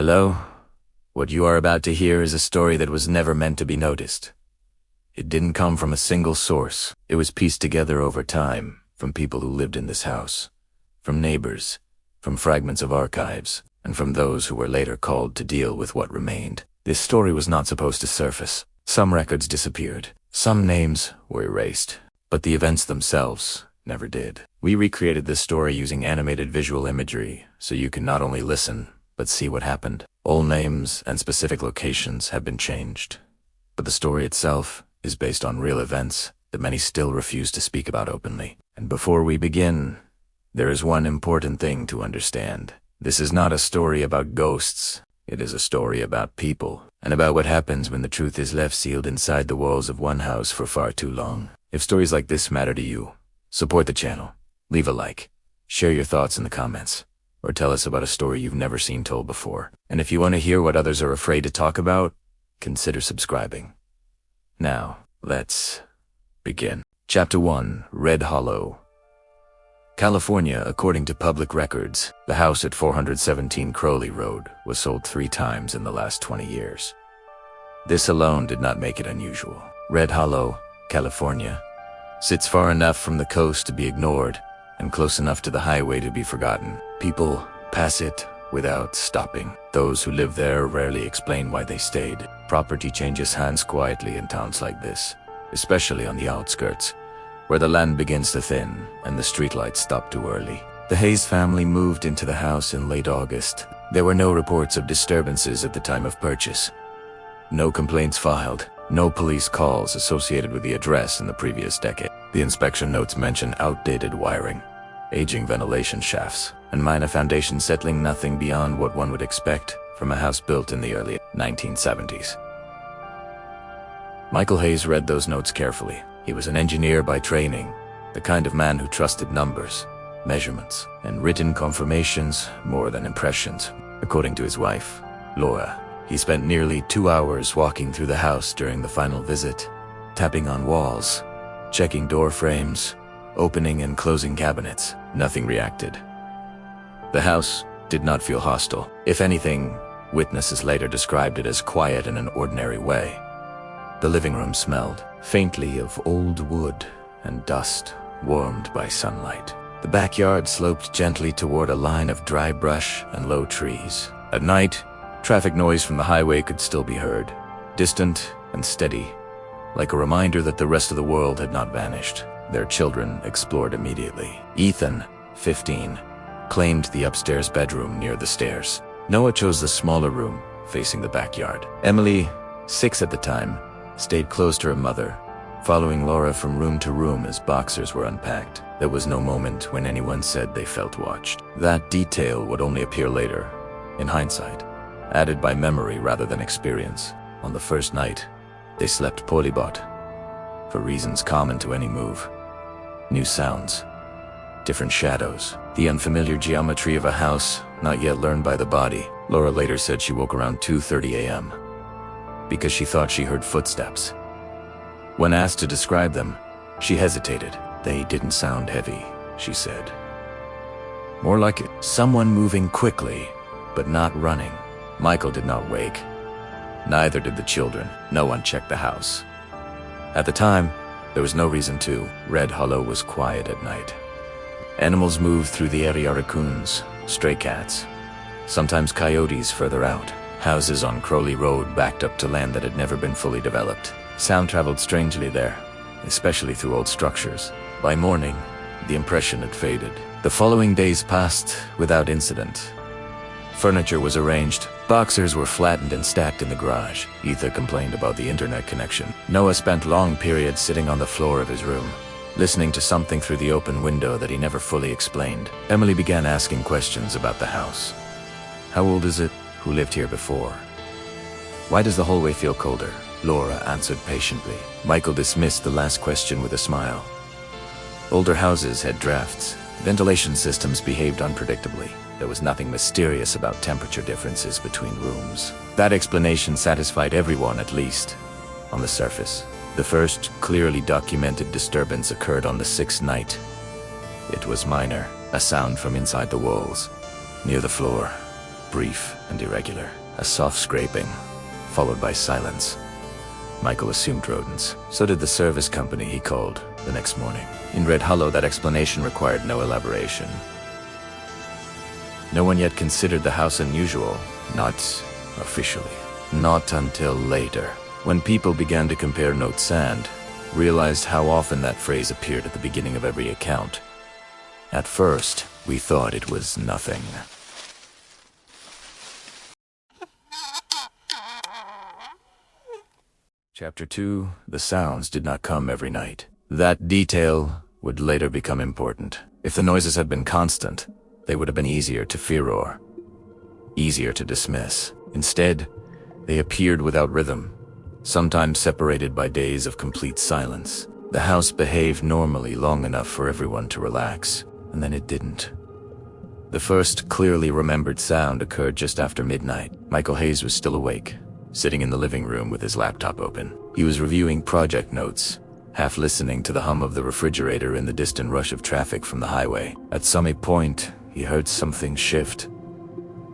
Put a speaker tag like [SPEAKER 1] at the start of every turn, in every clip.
[SPEAKER 1] Hello? What you are about to hear is a story that was never meant to be noticed. It didn't come from a single source. It was pieced together over time, from people who lived in this house, from neighbors, from fragments of archives, and from those who were later called to deal with what remained. This story was not supposed to surface. Some records disappeared. Some names were erased. But the events themselves never did. We recreated this story using animated visual imagery, so you can not only listen, but see what happened. All names and specific locations have been changed. But the story itself is based on real events that many still refuse to speak about openly. And before we begin, there is one important thing to understand. This is not a story about ghosts. It is a story about people, and about what happens when the truth is left sealed inside the walls of one house for far too long. If stories like this matter to you, support the channel, leave a like, share your thoughts in the comments, or tell us about a story you've never seen told before. And if you want to hear what others are afraid to talk about, consider subscribing. Now, let's begin. Chapter 1, Red Hollow. California, according to public records, the house at 417 Crowley Road was sold 3 times in the last 20 years. This alone did not make it unusual. Red Hollow, California, sits far enough from the coast to be ignored and close enough to the highway to be forgotten. People pass it without stopping. Those who live there rarely explain why they stayed. Property changes hands quietly in towns like this, especially on the outskirts, where the land begins to thin and the streetlights stop too early. The Hayes family moved into the house in late August. There were no reports of disturbances at the time of purchase. No complaints filed. No police calls associated with the address in the previous decade. The inspection notes mention outdated wiring, aging ventilation shafts, and minor foundation settling, nothing beyond what one would expect from a house built in the early 1970s. Michael Hayes read those notes carefully. He was an engineer by training, the kind of man who trusted numbers, measurements, and written confirmations more than impressions. According to his wife, Laura, he spent nearly 2 hours walking through the house during the final visit, tapping on walls, checking door frames, opening and closing cabinets. Nothing reacted. The house did not feel hostile. If anything, witnesses later described it as quiet in an ordinary way. The living room smelled faintly of old wood and dust, warmed by sunlight. The backyard sloped gently toward a line of dry brush and low trees. At night, traffic noise from the highway could still be heard, distant and steady, like a reminder that the rest of the world had not vanished. Their children explored immediately. Ethan, 15, claimed the upstairs bedroom near the stairs. Noah chose the smaller room, facing the backyard. Emily, 6 at the time, stayed close to her mother, following Laura from room to room as boxers were unpacked. There was no moment when anyone said they felt watched. That detail would only appear later, in hindsight, added by memory rather than experience. On the first night, they slept polybot, for reasons common to any move. New sounds, different shadows, the unfamiliar geometry of a house not yet learned by the body. Laura later said she woke around 2:30 a.m. because she thought she heard footsteps. When asked to describe them, she hesitated. They didn't sound heavy, she said. More like someone moving quickly, but not running. Michael did not wake. Neither did the children. No one checked the house. At the time, there was no reason to. Red Hollow was quiet at night. Animals moved through the area: raccoons, stray cats, sometimes coyotes further out. Houses on Crowley Road backed up to land that had never been fully developed. Sound traveled strangely there, especially through old structures. By morning, the impression had faded. The following days passed without incident. Furniture was arranged. Boxers were flattened and stacked in the garage. Ethan complained about the internet connection. Noah spent long periods sitting on the floor of his room, listening to something through the open window that he never fully explained. Emily began asking questions about the house. How old is it? Who lived here before? Why does the hallway feel colder? Laura answered patiently. Michael dismissed the last question with a smile. Older houses had drafts. Ventilation systems behaved unpredictably. There was nothing mysterious about temperature differences between rooms. That explanation satisfied everyone, at least on the surface. The first clearly documented disturbance occurred on the 6th night. It was minor, a sound from inside the walls, near the floor. brief and irregular. A soft scraping, followed by silence. Michael assumed rodents. So did the service company he called the next morning. In Red Hollow, that explanation required no elaboration. No one yet considered the house unusual, not officially. Not until later, when people began to compare notes and realized how often that phrase appeared at the beginning of every account. At first, we thought it was nothing. Chapter 2, the sounds did not come every night. That detail would later become important. If the noises had been constant, they would have been easier to furor, easier to dismiss. Instead, they appeared without rhythm, sometimes separated by days of complete silence. The house behaved normally long enough for everyone to relax, and then it didn't. The first clearly remembered sound occurred just after midnight. Michael Hayes was still awake, sitting in the living room with his laptop open. He was reviewing project notes, half listening to the hum of the refrigerator in the distant rush of traffic from the highway. At some point, he heard something shift.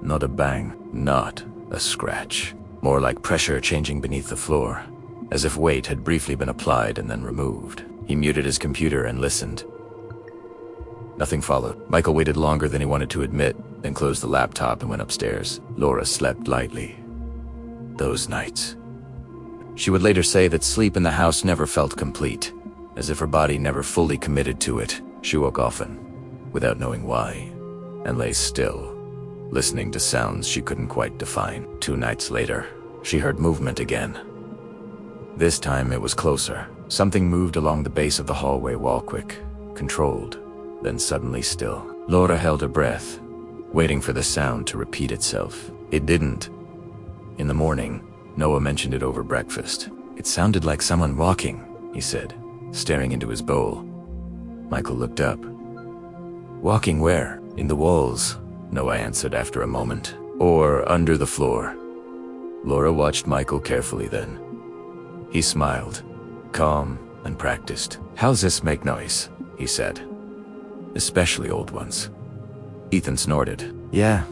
[SPEAKER 1] Not a bang, not a scratch. More like pressure changing beneath the floor, as if weight had briefly been applied and then removed. He muted his computer and listened. Nothing followed. Michael waited longer than he wanted to admit, then closed the laptop and went upstairs. Laura slept lightly. Those nights. She would later say that sleep in the house never felt complete, as if her body never fully committed to it. She woke often, without knowing why, and lay still, listening to sounds she couldn't quite define. 2 nights later, she heard movement again. This time it was closer. Something moved along the base of the hallway wall, quick, controlled, then suddenly still. Laura held her breath, waiting for the sound to repeat itself. It didn't. In the morning, Noah mentioned it over breakfast. "It sounded like someone walking," he said, staring into his bowl. Michael looked up. "Walking where?" "In the walls," Noah answered after a moment. "Or under the floor." Laura watched Michael carefully then. He smiled, calm and practiced. "Houses make noise," he said. "Especially old ones." Ethan snorted. "Yeah.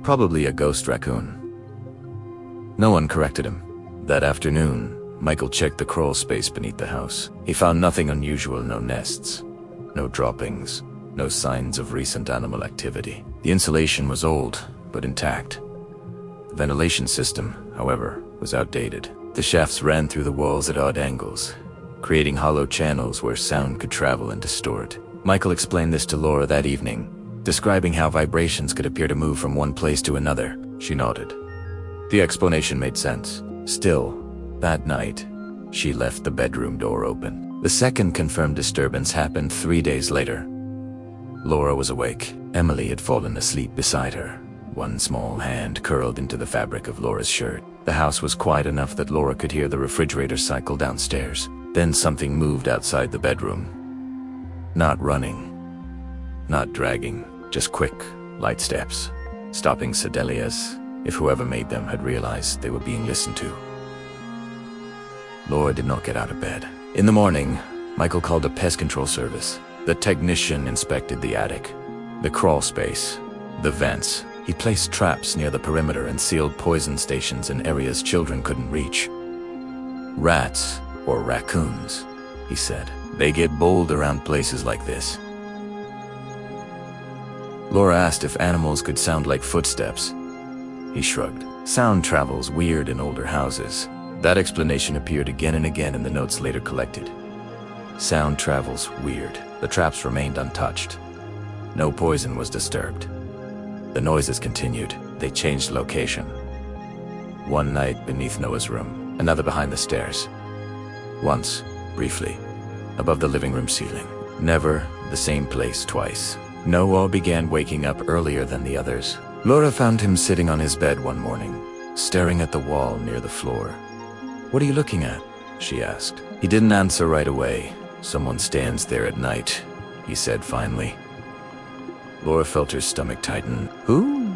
[SPEAKER 1] Probably a ghost raccoon." No one corrected him. That afternoon, Michael checked the crawl space beneath the house. He found nothing unusual, no nests, no droppings, no signs of recent animal activity. The insulation was old, but intact. The ventilation system, however, was outdated. The shafts ran through the walls at odd angles, creating hollow channels where sound could travel and distort. Michael explained this to Laura that evening, describing how vibrations could appear to move from one place to another. She nodded. The explanation made sense. Still, that night, she left the bedroom door open. The second confirmed disturbance happened 3 days later. Laura was awake. Emily had fallen asleep beside her, one small hand curled into the fabric of Laura's shirt. The house was quiet enough that Laura could hear the refrigerator cycle downstairs. Then something moved outside the bedroom. Not running, not dragging, just quick, light steps, stopping suddenly as if whoever made them had realized they were being listened to. Laura did not get out of bed. In the morning, Michael called a pest control service. The technician inspected the attic, the crawl space, the vents. He placed traps near the perimeter and sealed poison stations in areas children couldn't reach. "Rats or raccoons," he said. "They get bold around places like this." Laura asked if animals could sound like footsteps. He shrugged. "Sound travels weird in older houses." That explanation appeared again and again in the notes later collected. Sound travels weird. The traps remained untouched. No poison was disturbed. The noises continued. They changed location. One night beneath Noah's room, another behind the stairs. Once, briefly, above the living room ceiling. Never the same place twice. Noah began waking up earlier than the others. Laura found him sitting on his bed one morning, staring at the wall near the floor. "What are you looking at?" she asked. He didn't answer right away. "Someone stands there at night," he said finally. Laura felt her stomach tighten. "Who?"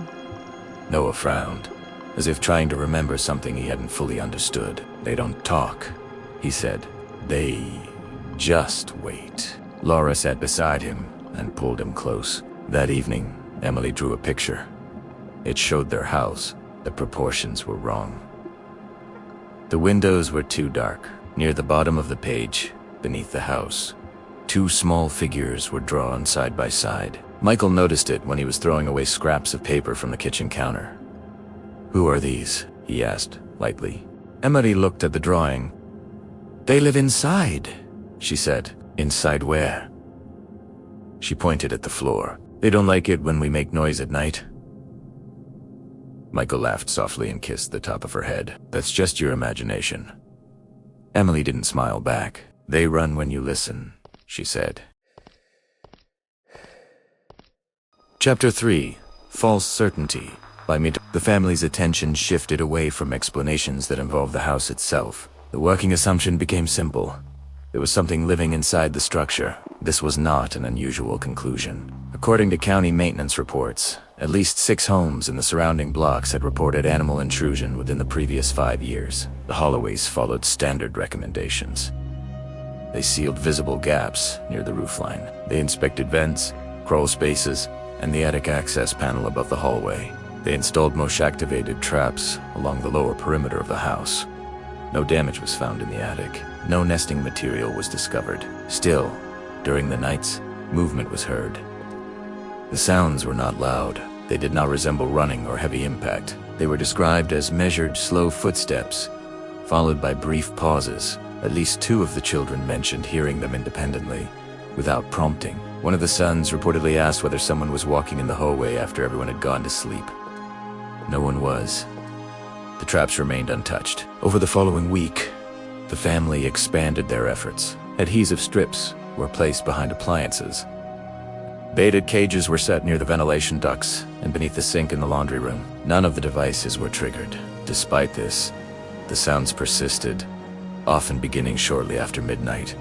[SPEAKER 1] Noah frowned, as if trying to remember something he hadn't fully understood. "They don't talk," he said. "They just wait." Laura sat beside him and pulled him close. That evening, Emily drew a picture. It showed their house. The proportions were wrong. The windows were too dark. Near the bottom of the page, beneath the house, two small figures were drawn side by side. Michael noticed it when he was throwing away scraps of paper from the kitchen counter. "Who are these?" he asked, lightly. Emily looked at the drawing. "They live inside," she said. "Inside where?" She pointed at the floor. "They don't like it when we make noise at night." Michael laughed softly and kissed the top of her head. "That's just your imagination." Emily didn't smile back. "They run when you listen," she said. Chapter 3. False Certainty. By mid, the family's attention shifted away from explanations that involved the house itself. The working assumption became simple. There was something living inside the structure. This was not an unusual conclusion. According to county maintenance reports, at least 6 homes in the surrounding blocks had reported animal intrusion within the previous 5 years. The Holloways followed standard recommendations. They sealed visible gaps near the roofline. They inspected vents, crawl spaces, and the attic access panel above the hallway. They installed motion-activated traps along the lower perimeter of the house. No damage was found in the attic. No nesting material was discovered. Still, during the nights, movement was heard. The sounds were not loud. They did not resemble running or heavy impact. They were described as measured, slow footsteps, followed by brief pauses. At least 2 of the children mentioned hearing them independently, without prompting. One of the sons reportedly asked whether someone was walking in the hallway after everyone had gone to sleep. No one was. The traps remained untouched. Over the following week, the family expanded their efforts. Adhesive strips were placed behind appliances. Baited cages were set near the ventilation ducts and beneath the sink in the laundry room. None of the devices were triggered. Despite this, the sounds persisted, often beginning shortly after midnight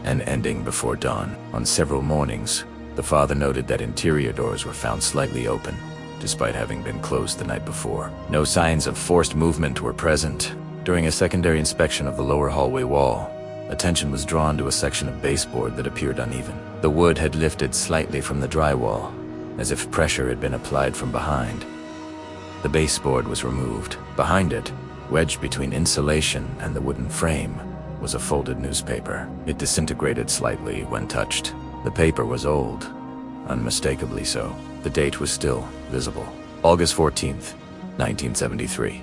[SPEAKER 1] and ending before dawn. On several mornings, the father noted that interior doors were found slightly open, despite having been closed the night before. No signs of forced movement were present. During a secondary inspection of the lower hallway wall, attention was drawn to a section of baseboard that appeared uneven. The wood had lifted slightly from the drywall, as if pressure had been applied from behind. The baseboard was removed. Behind it, wedged between insulation and the wooden frame, was a folded newspaper. It disintegrated slightly when touched. The paper was old, unmistakably so. The date was still visible. August 14th, 1973.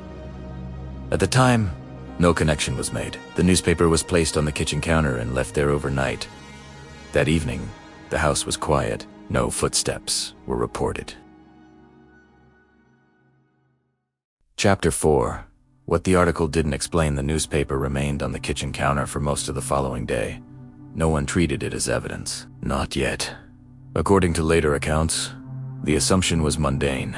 [SPEAKER 1] At the time, no connection was made. The newspaper was placed on the kitchen counter and left there overnight. That evening, the house was quiet. No footsteps were reported. Chapter 4. What the article didn't explain, the newspaper remained on the kitchen counter for most of the following day. No one treated it as evidence. Not yet. According to later accounts, the assumption was mundane.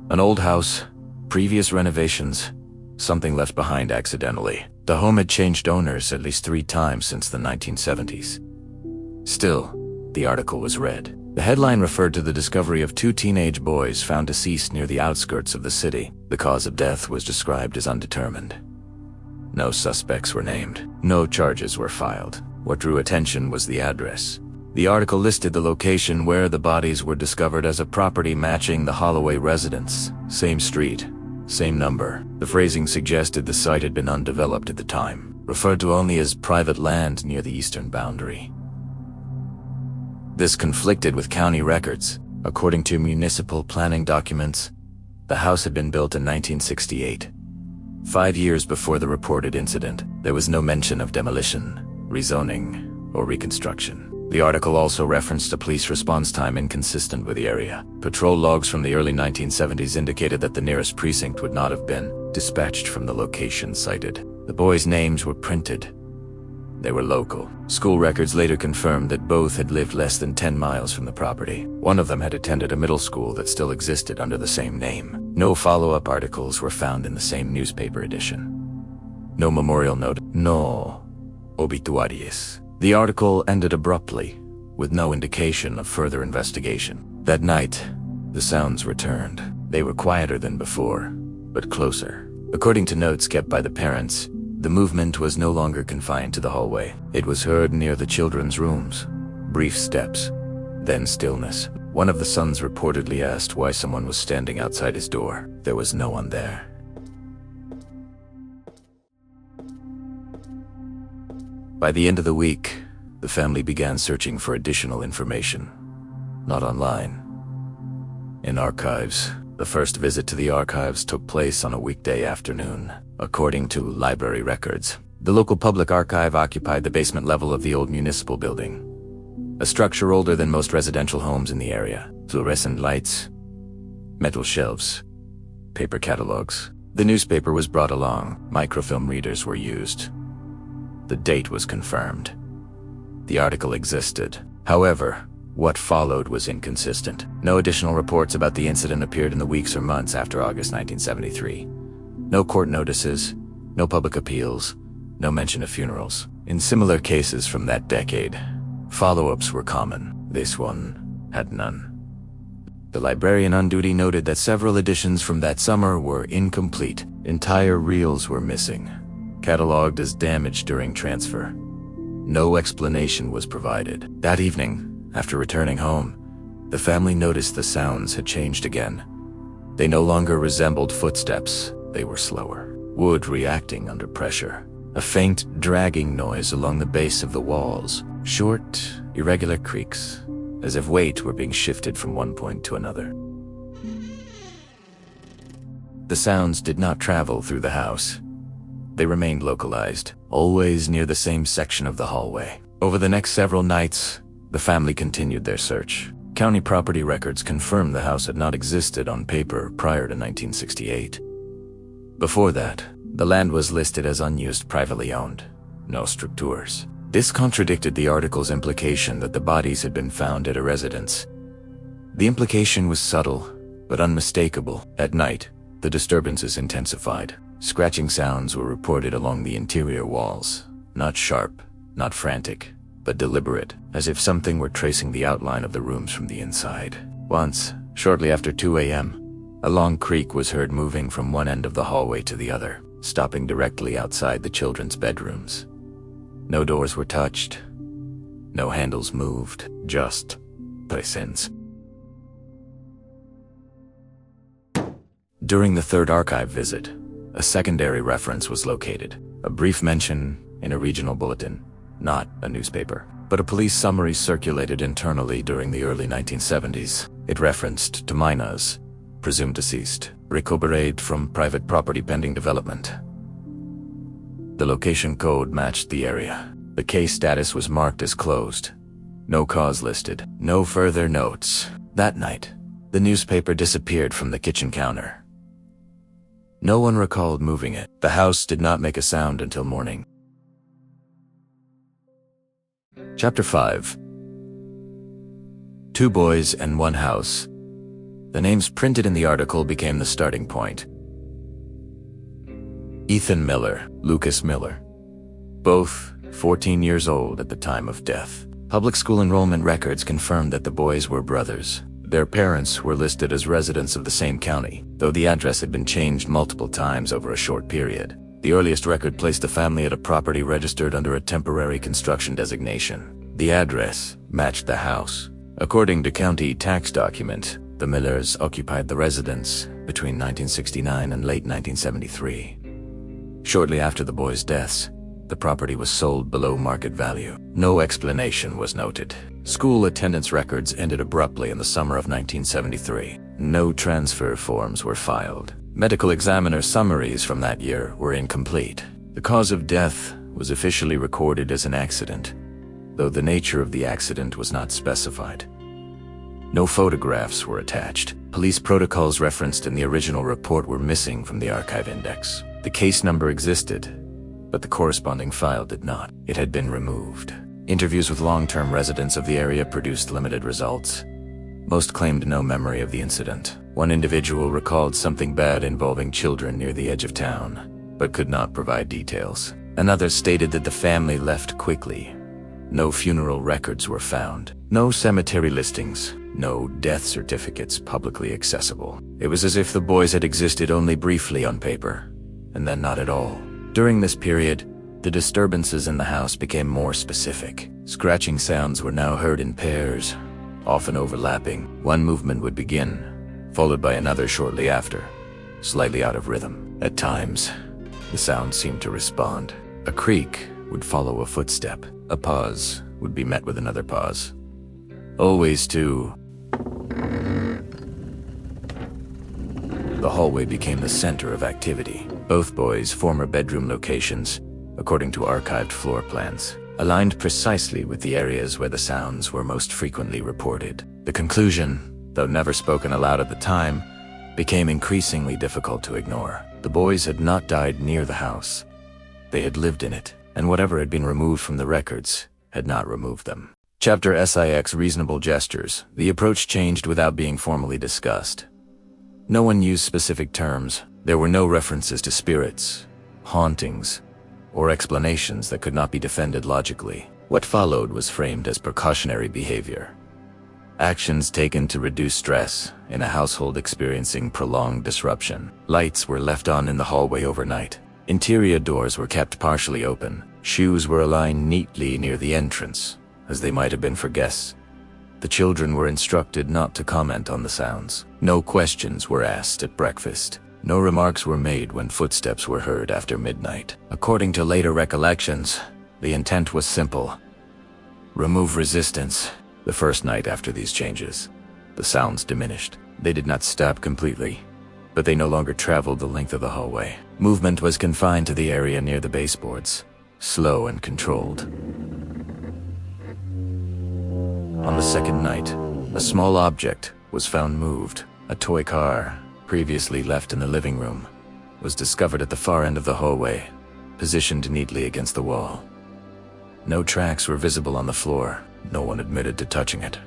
[SPEAKER 1] An old house, previous renovations, something left behind accidentally. The home had changed owners at least 3 times since the 1970s. Still, the article was read. The headline referred to the discovery of 2 teenage boys found deceased near the outskirts of the city. The cause of death was described as undetermined. No suspects were named. No charges were filed. What drew attention was the address. The article listed the location where the bodies were discovered as a property matching the Holloway residence. Same street, same number. The phrasing suggested the site had been undeveloped at the time, referred to only as private land near the eastern boundary. This conflicted with county records. According to municipal planning documents, the house had been built in 1968. 5 years before the reported incident, there was no mention of demolition, rezoning, or reconstruction. The article also referenced a police response time inconsistent with the area. Patrol logs from the early 1970s indicated that the nearest precinct would not have been dispatched from the location cited. The boys' names were printed. They were local. School records later confirmed that both had lived less than 10 miles from the property. One of them had attended a middle school that still existed under the same name. No follow-up articles were found in the same newspaper edition. No memorial note. No obituaries. The article ended abruptly, with no indication of further investigation. That night, the sounds returned. They were quieter than before, but closer. According to notes kept by the parents, the movement was no longer confined to the hallway. It was heard near the children's rooms. Brief steps, then stillness. One of the sons reportedly asked why someone was standing outside his door. There was no one there. By the end of the week, the family began searching for additional information. Not online. In archives. The first visit to the archives took place on a weekday afternoon. According to library records, the local public archive occupied the basement level of the old municipal building, a structure older than most residential homes in the area. Fluorescent lights, metal shelves, paper catalogs. The newspaper was brought along. Microfilm readers were used. The date was confirmed. The article existed. However, what followed was inconsistent. No additional reports about the incident appeared in the weeks or months after August 1973. No court notices, no public appeals, no mention of funerals. In similar cases from that decade, follow-ups were common. This one had none. The librarian on duty noted that several editions from that summer were incomplete. Entire reels were missing, cataloged as damaged during transfer. No explanation was provided. That evening, after returning home, the family noticed the sounds had changed again. They no longer resembled footsteps, they were slower. Wood reacting under pressure. A faint, dragging noise along the base of the walls. Short, irregular creaks, as if weight were being shifted from one point to another. The sounds did not travel through the house. They remained localized, always near the same section of the hallway. Over the next several nights, the family continued their search. County property records confirmed the house had not existed on paper prior to 1968. Before that, the land was listed as unused, privately owned. No structures. This contradicted the article's implication that the bodies had been found at a residence. The implication was subtle, but unmistakable. At night, the disturbances intensified. Scratching sounds were reported along the interior walls. Not sharp, not frantic, but deliberate, as if something were tracing the outline of the rooms from the inside. Once, shortly after 2 a.m., a long creak was heard moving from one end of the hallway to the other, stopping directly outside the children's bedrooms. No doors were touched, no handles moved, just presence. During the third archive visit, a secondary reference was located, a brief mention in a regional bulletin. Not a newspaper, but a police summary circulated internally during the early 1970s. It referenced to Minas, presumed deceased, recuperated from private property pending development. The location code matched the area. The case status was marked as closed. No cause listed, no further notes. That night, the newspaper disappeared from the kitchen counter. No one recalled moving it. The house did not make a sound until morning. Chapter 5. 2 boys and 1 house. The names printed in the article became the starting point. Ethan Miller, Lucas Miller. Both 14 years old at the time of death. Public school enrollment records confirmed that the boys were brothers. Their parents were listed as residents of the same county, though the address had been changed multiple times over a short period. The earliest record placed the family at a property registered under a temporary construction designation. The address matched the house. According to county tax document, the Millers occupied the residence between 1969 and late 1973. Shortly after the boys' deaths, the property was sold below market value. No explanation was noted. School attendance records ended abruptly in the summer of 1973. No transfer forms were filed. Medical examiner summaries from that year were incomplete. The cause of death was officially recorded as an accident, though the nature of the accident was not specified. No photographs were attached. Police protocols referenced in the original report were missing from the archive index. The case number existed, but the corresponding file did not. It had been removed. Interviews with long-term residents of the area produced limited results. Most claimed no memory of the incident. One individual recalled something bad involving children near the edge of town, but could not provide details. Another stated that the family left quickly. No funeral records were found. No cemetery listings. No death certificates publicly accessible. It was as if the boys had existed only briefly on paper, and then not at all. During this period, the disturbances in the house became more specific. Scratching sounds were now heard in pairs, often overlapping. One movement would begin, followed by another shortly after, slightly out of rhythm. At times, the sound seemed to respond. A creak would follow a footstep. A pause would be met with another pause. Always too. The hallway became the center of activity. Both boys' former bedroom locations, according to archived floor plans, aligned precisely with the areas where the sounds were most frequently reported. The conclusion, though never spoken aloud at the time, became increasingly difficult to ignore. The boys had not died near the house. They had lived in it, and whatever had been removed from the records had not removed them. Chapter SIX Reasonable Gestures. The approach changed without being formally discussed. No one used specific terms. There were no references to spirits, hauntings, or explanations that could not be defended logically. What followed was framed as precautionary behavior. Actions taken to reduce stress in a household experiencing prolonged disruption. Lights were left on in the hallway overnight. Interior doors were kept partially open. Shoes were aligned neatly near the entrance, as they might have been for guests. The children were instructed not to comment on the sounds. No questions were asked at breakfast. No remarks were made when footsteps were heard after midnight. According to later recollections, the intent was simple. Remove resistance. The first night after these changes, the sounds diminished. They did not stop completely, but they no longer traveled the length of the hallway. Movement was confined to the area near the baseboards, slow and controlled. On the second night, a small object was found moved. A toy car, previously left in the living room, was discovered at the far end of the hallway, positioned neatly against the wall. No tracks were visible on the floor. No one admitted to touching it.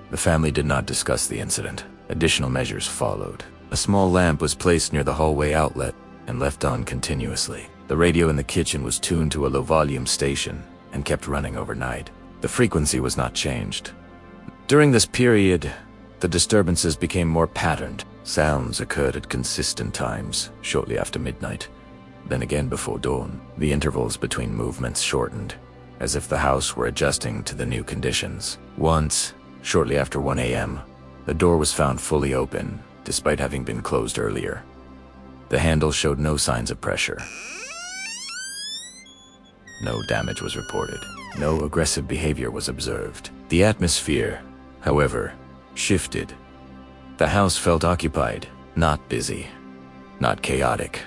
[SPEAKER 1] The family did not discuss the incident. Additional measures followed. A small lamp was placed near the hallway outlet and left on continuously. The radio in the kitchen was tuned to a low-volume station and kept running overnight. The frequency was not changed. During this period, the disturbances became more patterned. Sounds occurred at consistent times, shortly after midnight, then again before dawn. The intervals between movements shortened, as if the house were adjusting to the new conditions. Once, shortly after 1 a.m., the door was found fully open, despite having been closed earlier. The handle showed no signs of pressure. No damage was reported. No aggressive behavior was observed. The atmosphere, however, shifted. The house felt occupied, not busy, not chaotic,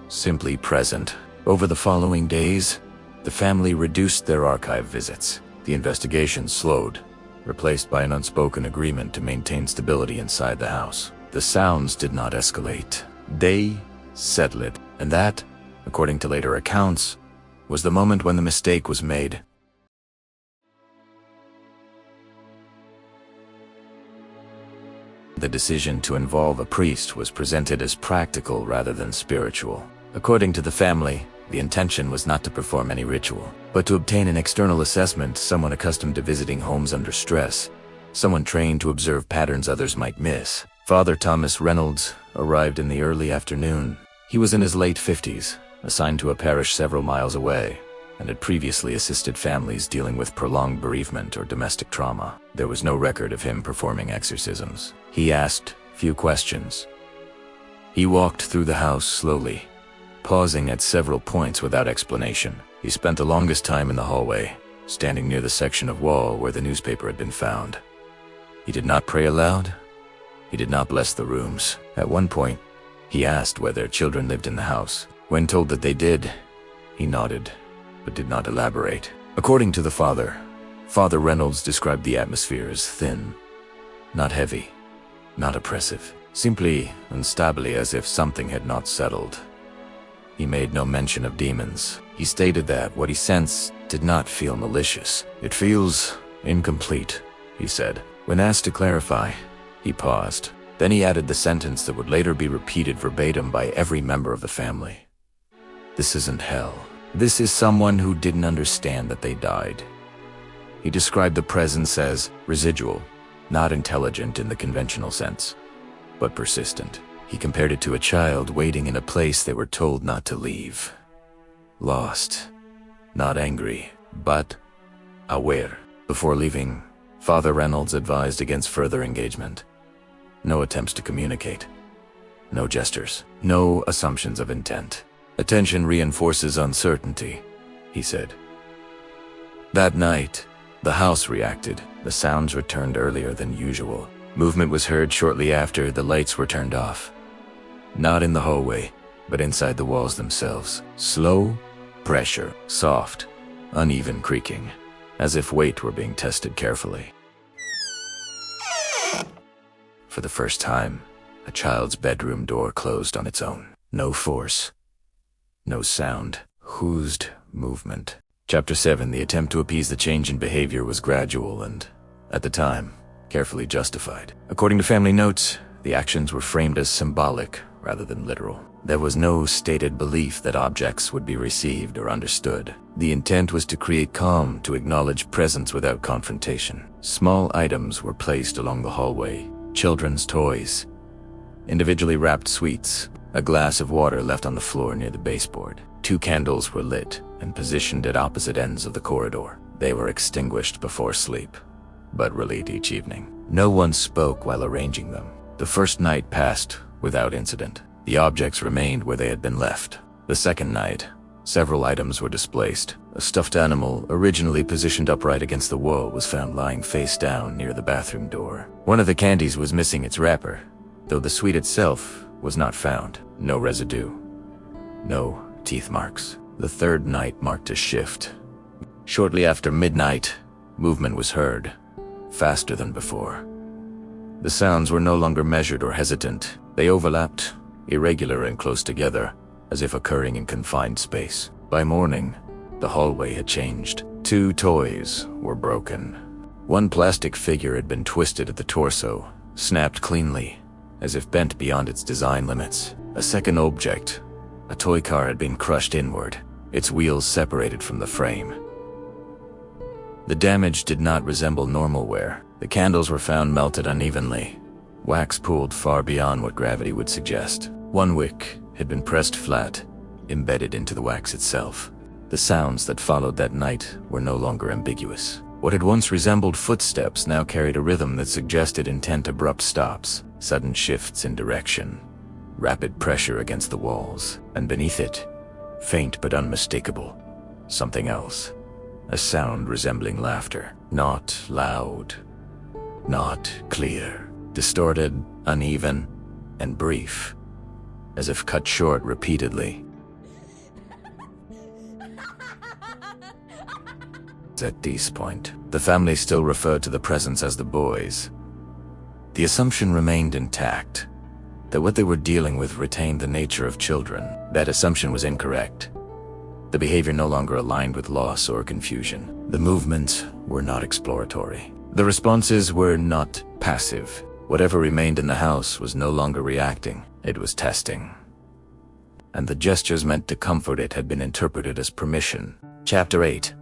[SPEAKER 1] simply present. Over the following days, the family reduced their archive visits. The investigation slowed, replaced by an unspoken agreement to maintain stability inside the house. The sounds did not escalate. They settled, and that, according to later accounts, was the moment when the mistake was made. The decision to involve a priest was presented as practical rather than spiritual. According to the family, the intention was not to perform any ritual, but to obtain an external assessment, someone accustomed to visiting homes under stress, someone trained to observe patterns others might miss. Father Thomas Reynolds arrived in the early afternoon. He was in his late 50s, assigned to a parish several miles away, and had previously assisted families dealing with prolonged bereavement or domestic trauma. There was no record of him performing exorcisms. He asked few questions. He walked through the house slowly, pausing at several points without explanation. He spent the longest time in the hallway, standing near the section of wall where the newspaper had been found. He did not pray aloud. He did not bless the rooms. At one point, he asked whether children lived in the house. When told that they did, he nodded, but did not elaborate. According to the father, Father Reynolds described the atmosphere as thin, not heavy, not oppressive, simply unstable, as if something had not settled. He made no mention of demons. He stated that what he sensed did not feel malicious. "It feels incomplete," he said. When asked to clarify, he paused. Then he added the sentence that would later be repeated verbatim by every member of the family. "This isn't hell. This is someone who didn't understand that they died." He described the presence as residual, not intelligent in the conventional sense, but persistent. He compared it to a child waiting in a place they were told not to leave. Lost, not angry, but aware. Before leaving, Father Reynolds advised against further engagement. No attempts to communicate. No gestures. No assumptions of intent. Attention reinforces uncertainty, he said. That night, the house reacted. The sounds returned earlier than usual. Movement was heard shortly after the lights were turned off. Not in the hallway, but inside the walls themselves. Slow pressure, soft, uneven creaking, as if weight were being tested carefully. For the first time, a child's bedroom door closed on its own. No force. No sound. Whoosed movement. Chapter 7. The attempt to appease the change in behavior was gradual and, at the time, carefully justified. According to family notes, the actions were framed as symbolic rather than literal. There was no stated belief that objects would be received or understood. The intent was to create calm, to acknowledge presence without confrontation. Small items were placed along the hallway. Children's toys, individually wrapped sweets, a glass of water left on the floor near the baseboard. 2 candles were lit and positioned at opposite ends of the corridor. They were extinguished before sleep, but relit each evening. No one spoke while arranging them. The first night passed without incident. The objects remained where they had been left. The second night, several items were displaced. A stuffed animal, originally positioned upright against the wall, was found lying face down near the bathroom door. One of the candies was missing its wrapper, though the sweet itself was not found. No residue. No teeth marks. The third night marked a shift. Shortly after midnight, movement was heard, faster than before. The sounds were no longer measured or hesitant. They overlapped, irregular and close together, as if occurring in confined space. By morning, the hallway had changed. 2 toys were broken. One plastic figure had been twisted at the torso, snapped cleanly, as if bent beyond its design limits. A second object, a toy car, had been crushed inward, its wheels separated from the frame. The damage did not resemble normal wear. The candles were found melted unevenly, wax pooled far beyond what gravity would suggest. One wick had been pressed flat, embedded into the wax itself. The sounds that followed that night were no longer ambiguous. What had once resembled footsteps now carried a rhythm that suggested intent. Abrupt stops, sudden shifts in direction, rapid pressure against the walls, and beneath it, faint but unmistakable, something else. A sound resembling laughter. Not loud, not clear, distorted, uneven, and brief, as if cut short repeatedly. At this point, the family still referred to the presence as the boys. The assumption remained intact, that what they were dealing with retained the nature of children. That assumption was incorrect. The behavior no longer aligned with loss or confusion. The movements were not exploratory. The responses were not passive. Whatever remained in the house was no longer reacting, it was testing. And the gestures meant to comfort it had been interpreted as permission. Chapter 8.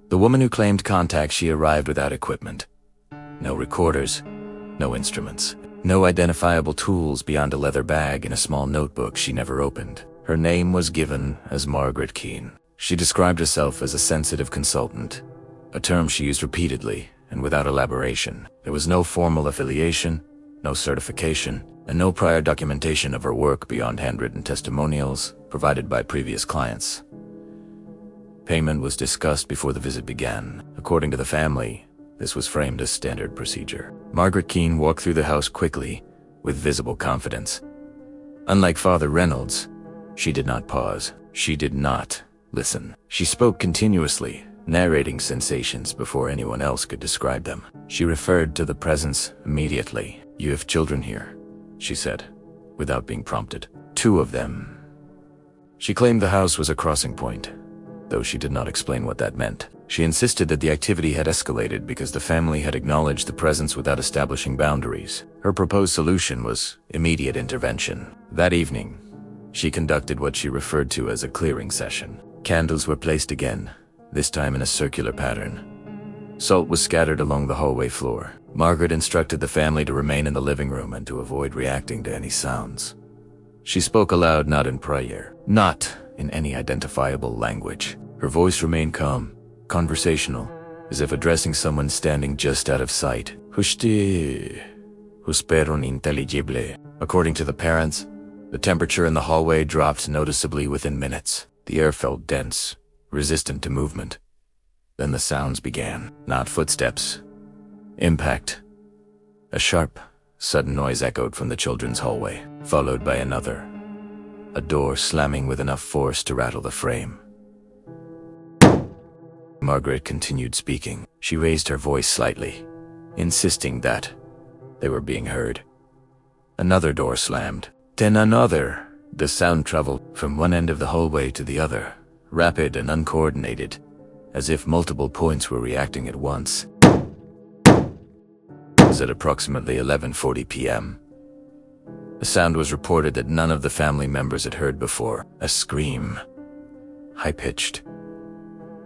[SPEAKER 1] The woman who claimed contact. She arrived without equipment. No recorders, no instruments, no identifiable tools beyond a leather bag and a small notebook she never opened. Her name was given as Margaret Keene. She described herself as a sensitive consultant, a term she used repeatedly and without elaboration. There was no formal affiliation, no certification, and no prior documentation of her work beyond handwritten testimonials provided by previous clients. Payment was discussed before the visit began. According to the family, this was framed as standard procedure. Margaret Keene walked through the house quickly, with visible confidence. Unlike Father Reynolds, she did not pause. She did not listen. She spoke continuously, narrating sensations before anyone else could describe them. She referred to the presence immediately. "You have children here," she said, without being prompted. 2 of them. She claimed the house was a crossing point, though she did not explain what that meant. She insisted that the activity had escalated because the family had acknowledged the presence without establishing boundaries. Her proposed solution was immediate intervention. That evening, she conducted what she referred to as a clearing session. Candles were placed again, this time in a circular pattern. Salt was scattered along the hallway floor. Margaret instructed the family to remain in the living room and to avoid reacting to any sounds. She spoke aloud, not in prayer, not in any identifiable language. Her voice remained calm, conversational, as if addressing someone standing just out of sight. Hushti, husperon intelligible. According to the parents, the temperature in the hallway dropped noticeably within minutes. The air felt dense, resistant to movement. Then the sounds began. Not footsteps. Impact. A sharp, sudden noise echoed from the children's hallway, followed by another. A door slamming with enough force to rattle the frame. Margaret continued speaking. She raised her voice slightly, insisting that they were being heard. Another door slammed. Then another. The sound traveled from one end of the hallway to the other, rapid and uncoordinated, as if multiple points were reacting at once. It was at approximately 11:40 p.m. The sound was reported that none of the family members had heard before. A scream. High-pitched.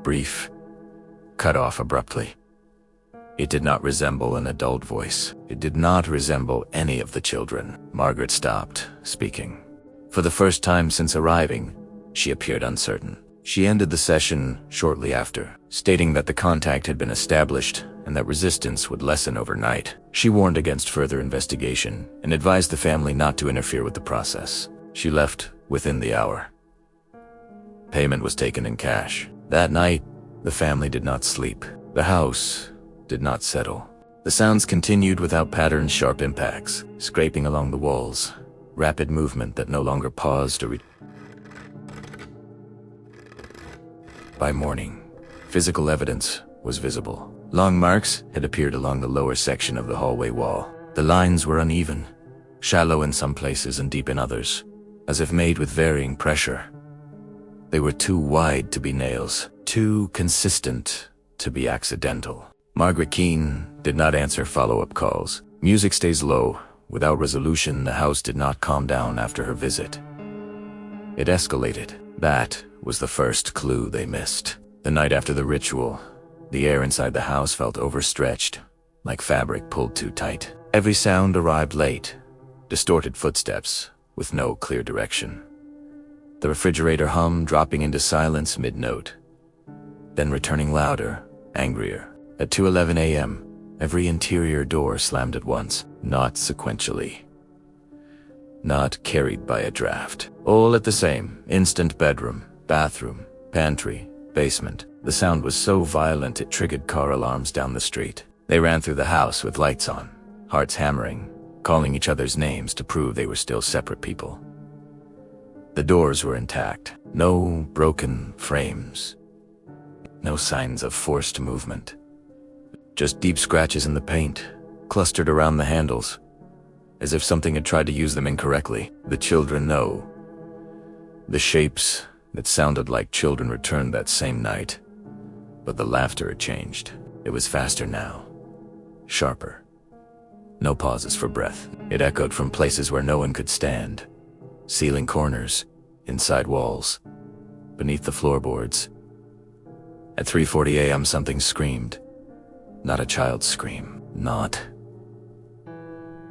[SPEAKER 1] Brief. Cut off abruptly. It did not resemble an adult voice. It did not resemble any of the children. Margaret stopped speaking. For the first time since arriving, she appeared uncertain. She ended the session shortly after, stating that the contact had been established and that resistance would lessen overnight. She warned against further investigation and advised the family not to interfere with the process. She left within the hour. Payment was taken in cash. That night, the family did not sleep. The house did not settle. The sounds continued without patterns, sharp impacts, scraping along the walls, rapid movement that no longer paused or By morning, physical evidence was visible. Long marks had appeared along the lower section of the hallway wall. The lines were uneven, shallow in some places and deep in others, as if made with varying pressure. They were too wide to be nails, too consistent to be accidental. Margaret Keane did not answer follow-up calls. Music stays low. Without resolution, the house did not calm down after her visit. It escalated. That was the first clue they missed. The night after the ritual, the air inside the house felt overstretched, like fabric pulled too tight. Every sound arrived late, distorted footsteps with no clear direction. The refrigerator hummed, dropping into silence mid-note, then returning louder, angrier. At 2:11 a.m., every interior door slammed at once, not sequentially, not carried by a draft. All at the same instant: bedroom, bathroom, pantry, basement. The sound was so violent it triggered car alarms down the street. They ran through the house with lights on, hearts hammering, calling each other's names to prove they were still separate people. The doors were intact. No broken frames. No signs of forced movement. Just deep scratches in the paint, clustered around the handles, as if something had tried to use them incorrectly. The children know. The shapes that sounded like children returned that same night, but the laughter had changed. It was faster now, sharper. No pauses for breath. It echoed from places where no one could stand. Ceiling corners, inside walls, beneath the floorboards. At 3:40 a.m. something screamed. Not a child's scream. Not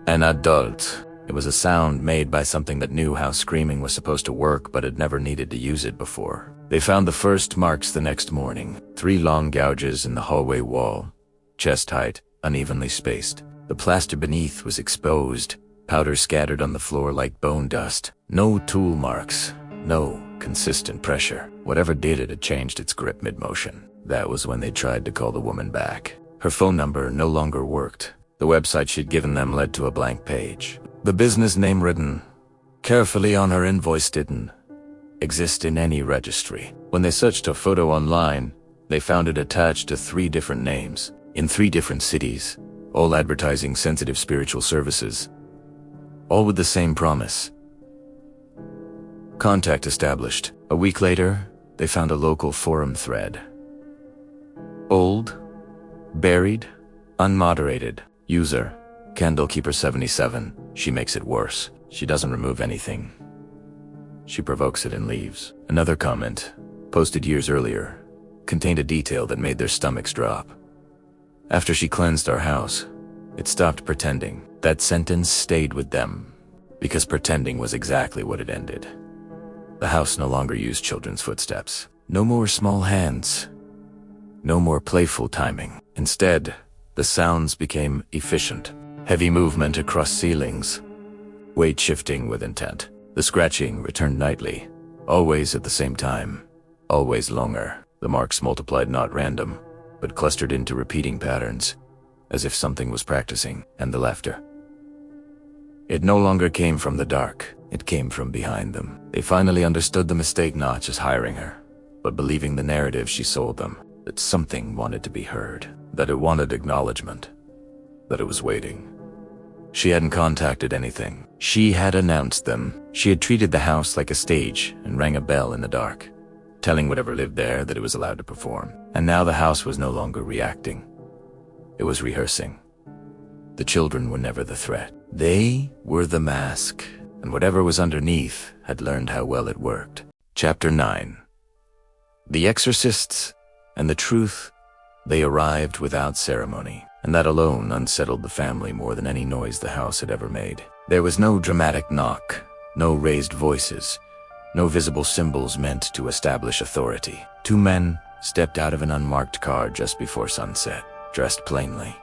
[SPEAKER 1] an adult. It was a sound made by something that knew how screaming was supposed to work but had never needed to use it before. They found the first marks the next morning. 3 long gouges in the hallway wall, chest height, unevenly spaced. The plaster beneath was exposed, powder scattered on the floor like bone dust. No tool marks, no consistent pressure. Whatever did it had changed its grip mid-motion. That was when they tried to call the woman back. Her phone number no longer worked. The website she'd given them led to a blank page. The business name written carefully on her invoice didn't exist in any registry. When they searched a photo online, they found it attached to 3 different names, in 3 different cities, all advertising sensitive spiritual services, all with the same promise. Contact established. A week later, they found a local forum thread. Old, buried, unmoderated. User, Candlekeeper77. She makes it worse. She doesn't remove anything. She provokes it and leaves. Another comment, posted years earlier, contained a detail that made their stomachs drop. After she cleansed our house, it stopped pretending. That sentence stayed with them, because pretending was exactly what it ended. The house no longer used children's footsteps. No more small hands. No more playful timing. Instead, the sounds became efficient. Heavy movement across ceilings, weight shifting with intent. The scratching returned nightly, always at the same time, always longer. The marks multiplied not random, but clustered into repeating patterns, as if something was practicing. And the laughter. It no longer came from the dark, it came from behind them. They finally understood the mistake, not just hiring her, but believing the narrative she sold them, that something wanted to be heard, that it wanted acknowledgement, that it was waiting. She hadn't contacted anything. She had announced them. She had treated the house like a stage and rang a bell in the dark, telling whatever lived there that it was allowed to perform. And now the house was no longer reacting. It was rehearsing. The children were never the threat. They were the mask, and whatever was underneath had learned how well it worked. Chapter 9. The exorcists and the truth, they arrived without ceremony, and that alone unsettled the family more than any noise the house had ever made. There was no dramatic knock, no raised voices, no visible symbols meant to establish authority. Two men stepped out of an unmarked car just before sunset, dressed plainly,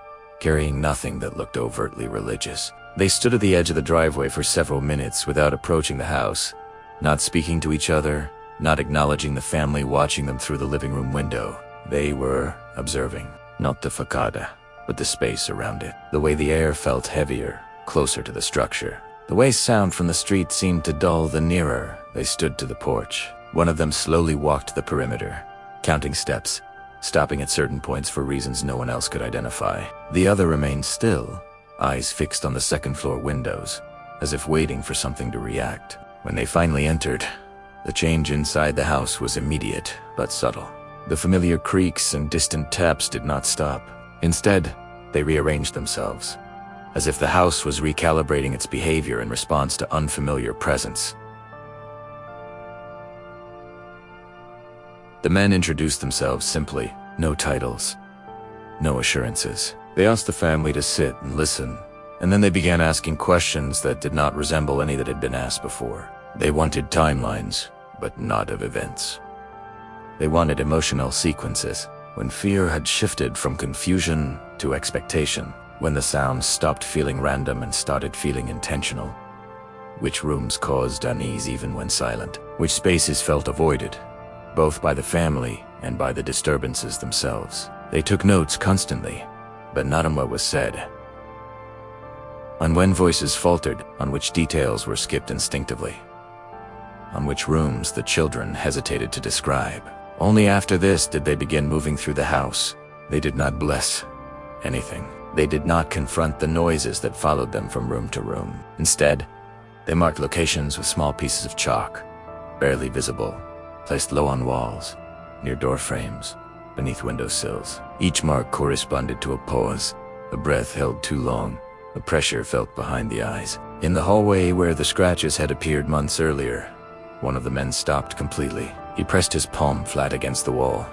[SPEAKER 1] carrying nothing that looked overtly religious. They stood at the edge of the driveway for several minutes without approaching the house, not speaking to each other, not acknowledging the family watching them through the living room window. They were observing, not the facade, but the space around it. The way the air felt heavier, closer to the structure. The way sound from the street seemed to dull the nearer they stood to the porch. One of them slowly walked the perimeter, counting steps, stopping at certain points for reasons no one else could identify. The other remained still, eyes fixed on the second-floor windows, as if waiting for something to react. When they finally entered, the change inside the house was immediate but subtle. The familiar creaks and distant taps did not stop. Instead, they rearranged themselves, as if the house was recalibrating its behavior in response to unfamiliar presence. The men introduced themselves simply, no titles, no assurances. They asked the family to sit and listen, and then they began asking questions that did not resemble any that had been asked before. They wanted timelines, but not of events. They wanted emotional sequences, when fear had shifted from confusion to expectation, when the sounds stopped feeling random and started feeling intentional, which rooms caused unease even when silent, which spaces felt avoided, both by the family and by the disturbances themselves. They took notes constantly, but not on what was said, on when voices faltered, on which details were skipped instinctively, on which rooms the children hesitated to describe. Only after this did they begin moving through the house. They did not bless anything. They did not confront the noises that followed them from room to room. Instead, they marked locations with small pieces of chalk, barely visible, placed low on walls, near door frames, beneath windowsills. Each mark corresponded to a pause, a breath held too long, a pressure felt behind the eyes. In the hallway where the scratches had appeared months earlier, one of the men stopped completely. He pressed his palm flat against the wall,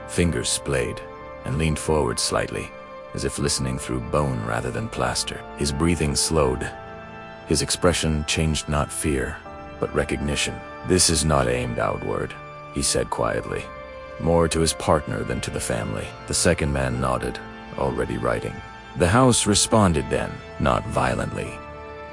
[SPEAKER 1] fingers splayed, and leaned forward slightly, as if listening through bone rather than plaster. His breathing slowed. His expression changed, not fear, but recognition. "This is not aimed outward," he said quietly, more to his partner than to the family. The second man nodded, already writing. The house responded then, not violently,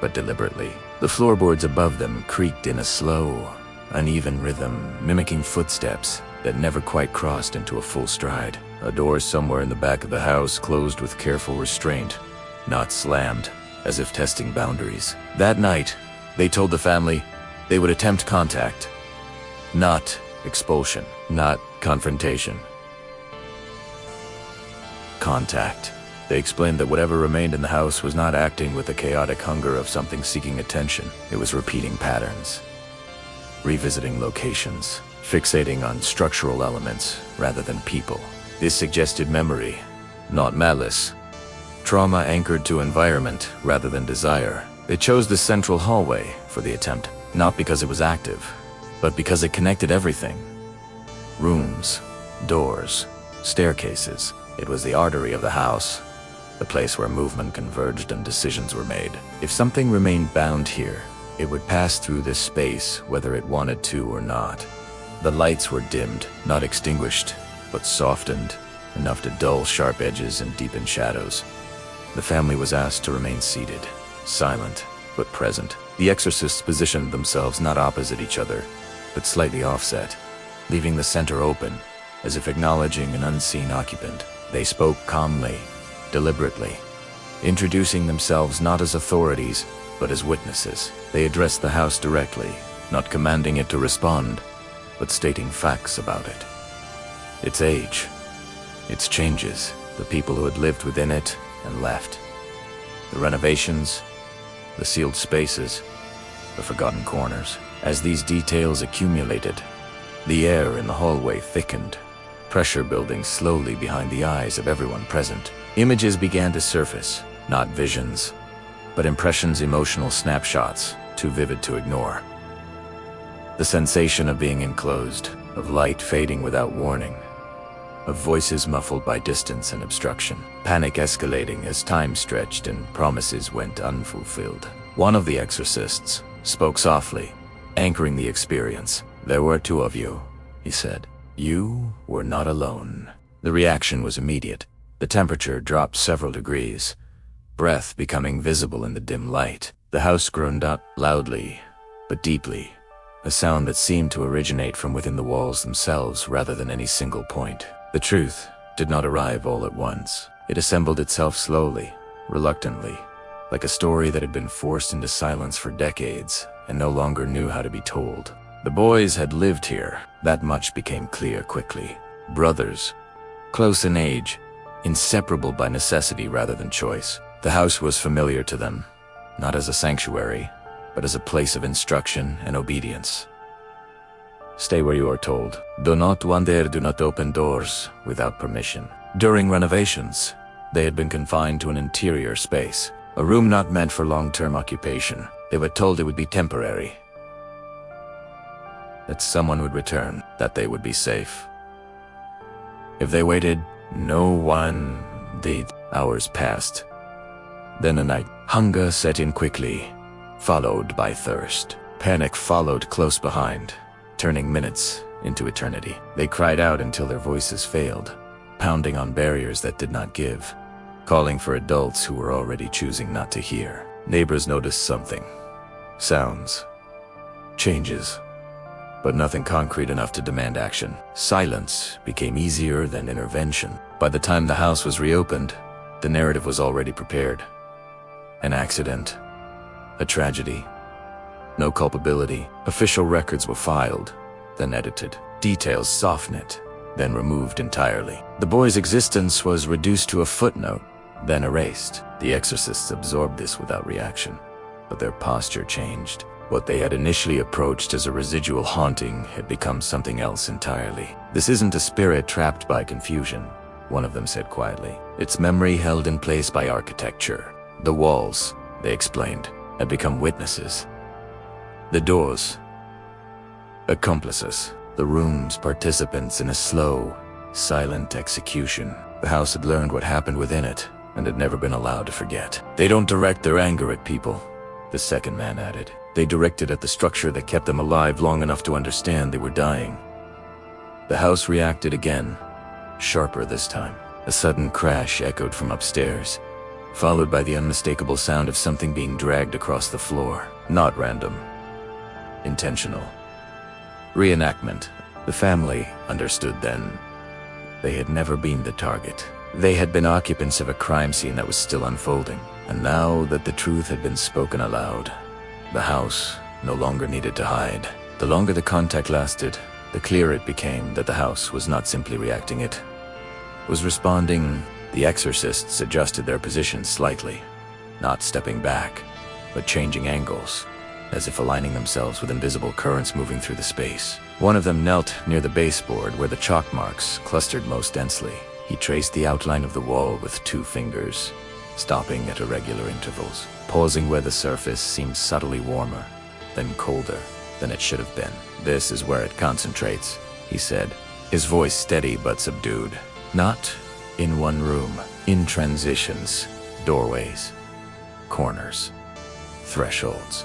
[SPEAKER 1] but deliberately. The floorboards above them creaked in a slow, uneven rhythm, mimicking footsteps that never quite crossed into a full stride. A door somewhere in the back of the house closed with careful restraint, not slammed, as if testing boundaries. That night, they told the family they would attempt contact, not expulsion, not confrontation. Contact. They explained that whatever remained in the house was not acting with the chaotic hunger of something seeking attention. It was repeating patterns, revisiting locations, fixating on structural elements rather than people. This suggested memory, not malice. Trauma anchored to environment rather than desire. They chose the central hallway for the attempt, not because it was active, but because it connected everything. Rooms, doors, staircases. It was the artery of the house, the place where movement converged and decisions were made. If something remained bound here, it would pass through this space whether it wanted to or not. The lights were dimmed, not extinguished, but softened, enough to dull sharp edges and deepen shadows. The family was asked to remain seated, silent, but present. The exorcists positioned themselves not opposite each other, but slightly offset, leaving the center open, as if acknowledging an unseen occupant. They spoke calmly, deliberately, introducing themselves not as authorities, but as witnesses. They addressed the house directly, not commanding it to respond, but stating facts about it. Its age, its changes, the people who had lived within it and left, the renovations, the sealed spaces, the forgotten corners. As these details accumulated, the air in the hallway thickened, pressure building slowly behind the eyes of everyone present. Images began to surface, not visions, but impressions, emotional snapshots, too vivid to ignore. The sensation of being enclosed, of light fading without warning, of voices muffled by distance and obstruction, panic escalating as time stretched and promises went unfulfilled. One of the exorcists spoke softly, anchoring the experience. "There were two of you," he said. "You were not alone." The reaction was immediate. The temperature dropped several degrees, breath becoming visible in the dim light. The house groaned out loudly, but deeply, a sound that seemed to originate from within the walls themselves rather than any single point. The truth did not arrive all at once. It assembled itself slowly, reluctantly, like a story that had been forced into silence for decades and no longer knew how to be told. The boys had lived here. That much became clear quickly. Brothers, close in age, inseparable by necessity rather than choice. The house was familiar to them, not as a sanctuary, but as a place of instruction and obedience. Stay where you are told. Do not wander, do not open doors without permission. During renovations, they had been confined to an interior space, a room not meant for long-term occupation. They were told it would be temporary, that someone would return, that they would be safe. If they waited, no one did. Hours passed. Then a night. Hunger set in quickly, followed by thirst. Panic followed close behind, turning minutes into eternity. They cried out until their voices failed, pounding on barriers that did not give, calling for adults who were already choosing not to hear. Neighbors noticed something. Sounds. Changes. But nothing concrete enough to demand action. Silence became easier than intervention. By the time the house was reopened, the narrative was already prepared. An accident. A tragedy. No culpability. Official records were filed, then edited. Details softened, then removed entirely. The boy's existence was reduced to a footnote, then erased. The exorcists absorbed this without reaction, but their posture changed. What they had initially approached as a residual haunting had become something else entirely. "This isn't a spirit trapped by confusion," one of them said quietly. "It's memory held in place by architecture. The walls," they explained, "had become witnesses. The doors, accomplices. The rooms, participants in a slow, silent execution. The house had learned what happened within it, and had never been allowed to forget. They don't direct their anger at people," the second man added. "They direct it at the structure that kept them alive long enough to understand they were dying." The house reacted again, sharper this time. A sudden crash echoed from upstairs, followed by the unmistakable sound of something being dragged across the floor. Not random. Intentional. Reenactment. The family understood then. They had never been the target. They had been occupants of a crime scene that was still unfolding. And now that the truth had been spoken aloud, the house no longer needed to hide. The longer the contact lasted, the clearer it became that the house was not simply reacting, it was responding. The exorcists adjusted their positions slightly, not stepping back, but changing angles, as if aligning themselves with invisible currents moving through the space. One of them knelt near the baseboard where the chalk marks clustered most densely. He traced the outline of the wall with 2 fingers, stopping at irregular intervals, pausing where the surface seemed subtly warmer, then colder than it should have been. "This is where it concentrates," he said, his voice steady but subdued. "Not in one room, in transitions, doorways, corners, thresholds.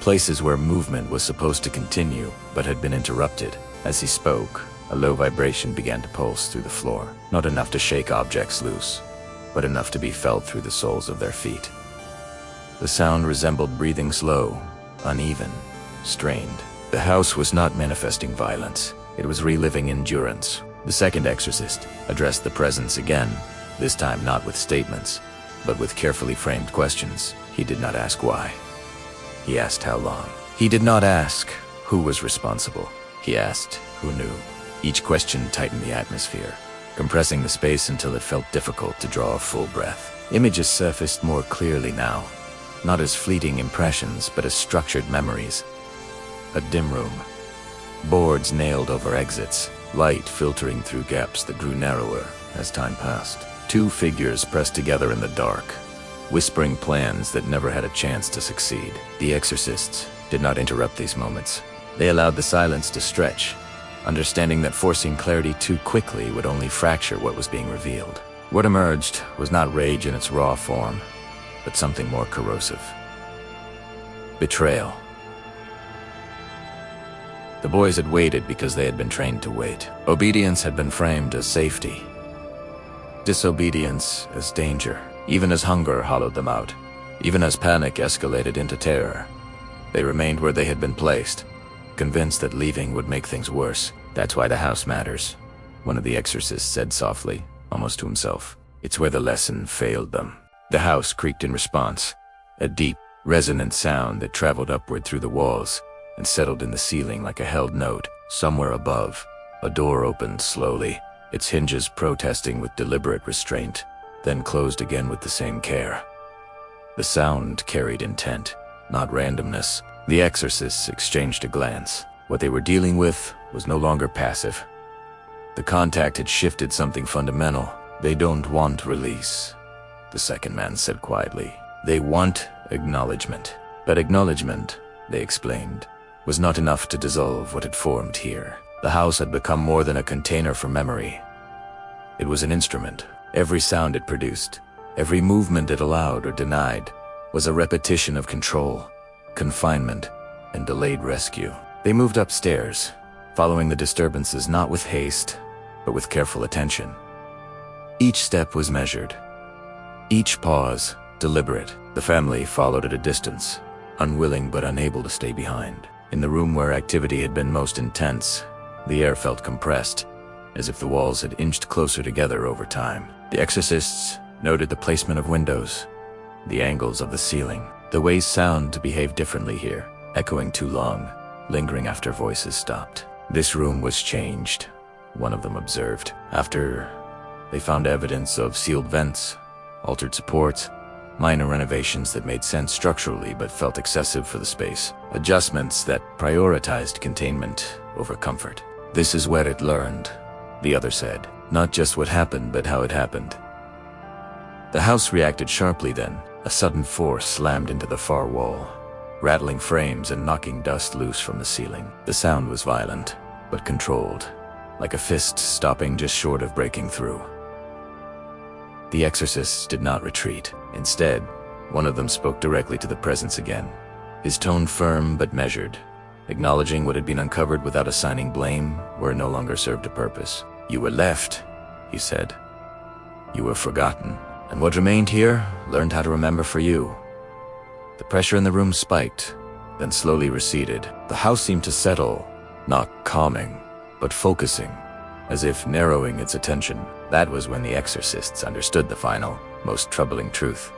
[SPEAKER 1] Places where movement was supposed to continue but had been interrupted." As he spoke, A low vibration began to pulse through the floor, not enough to shake objects loose, but enough to be felt through the soles of their feet. The sound resembled breathing slow, uneven, strained. The house was not manifesting violence. It was reliving endurance. The second exorcist addressed the presence again, this time not with statements, but with carefully framed questions. He did not ask why. He asked how long. He did not ask who was responsible. He asked who knew. Each question tightened the atmosphere, compressing the space until it felt difficult to draw a full breath. Images surfaced more clearly now, not as fleeting impressions, but as structured memories. A dim room, boards nailed over exits, light filtering through gaps that grew narrower as time passed. Two figures pressed together in the dark, whispering plans that never had a chance to succeed. The exorcists did not interrupt these moments. They allowed the silence to stretch, understanding that forcing clarity too quickly would only fracture what was being revealed. What emerged was not rage in its raw form, but something more corrosive. Betrayal. The boys had waited because they had been trained to wait. Obedience had been framed as safety. Disobedience as danger. Even as hunger hollowed them out, even as panic escalated into terror, they remained where they had been placed, convinced that leaving would make things worse. That's why the house matters, one of the exorcists said softly, almost to himself. It's where the lesson failed them. The house creaked in response, a deep, resonant sound that traveled upward through the walls and settled in the ceiling like a held note. Somewhere above, a door opened slowly, its hinges protesting with deliberate restraint, then closed again with the same care. The sound carried intent, not randomness. The exorcists exchanged a glance. What they were dealing with was no longer passive. The contact had shifted something fundamental. They don't want release, the second man said quietly. They want acknowledgement. But acknowledgement, they explained, was not enough to dissolve what had formed here. The house had become more than a container for memory. It was an instrument. Every sound it produced, every movement it allowed or denied, was a repetition of control, confinement, and delayed rescue. They moved upstairs, following the disturbances not with haste, but with careful attention. Each step was measured, each pause deliberate. The family followed at a distance, unwilling but unable to stay behind. In the room where activity had been most intense, the air felt compressed, as if the walls had inched closer together over time. The exorcists noted the placement of windows, the angles of the ceiling, the ways sound behaved differently here, echoing too long, lingering after voices stopped. This room was changed, one of them observed. After they found evidence of sealed vents, altered supports, minor renovations that made sense structurally but felt excessive for the space, adjustments that prioritized containment over comfort. This is where it learned, the other said. Not just what happened, but how it happened. The house reacted sharply then. A sudden force slammed into the far wall, rattling frames and knocking dust loose from the ceiling. The sound was violent, but controlled, like a fist stopping just short of breaking through. The exorcists did not retreat. Instead, one of them spoke directly to the presence again, his tone firm but measured, acknowledging what had been uncovered without assigning blame where it no longer served a purpose. You were left, he said. You were forgotten. And what remained here learned how to remember for you. The pressure in the room spiked, then slowly receded. The house seemed to settle, not calming, but focusing, as if narrowing its attention. That was when the exorcists understood the final, most troubling truth.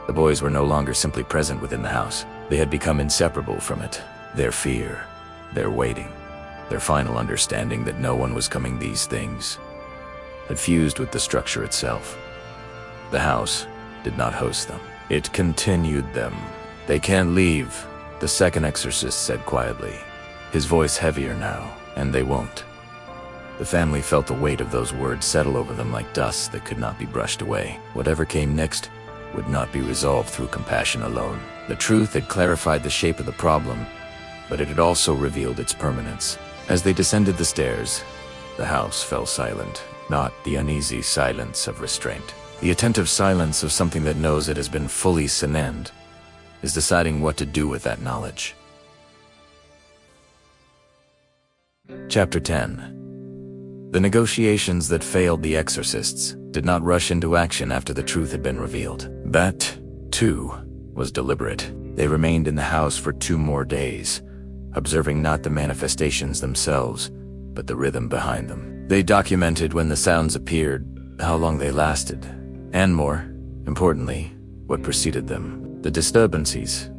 [SPEAKER 1] The boys were no longer simply present within the house. They had become inseparable from it. Their fear, their waiting, their final understanding that no one was coming these things, had fused with the structure itself. The house did not host them. It continued them. They can't leave, the second exorcist said quietly, his voice heavier now, and they won't. The family felt the weight of those words settle over them like dust that could not be brushed away. Whatever came next would not be resolved through compassion alone. The truth had clarified the shape of the problem, but it had also revealed its permanence. As they descended the stairs, the house fell silent, not the uneasy silence of restraint. The attentive silence of something that knows it has been fully sin-end, is deciding what to do with that knowledge. Chapter 10. The negotiations that failed the exorcists did not rush into action after the truth had been revealed. That, too, was deliberate. They remained in the house for 2 more days, observing not the manifestations themselves, but the rhythm behind them. They documented when the sounds appeared, how long they lasted, and more importantly, what preceded them. The disturbances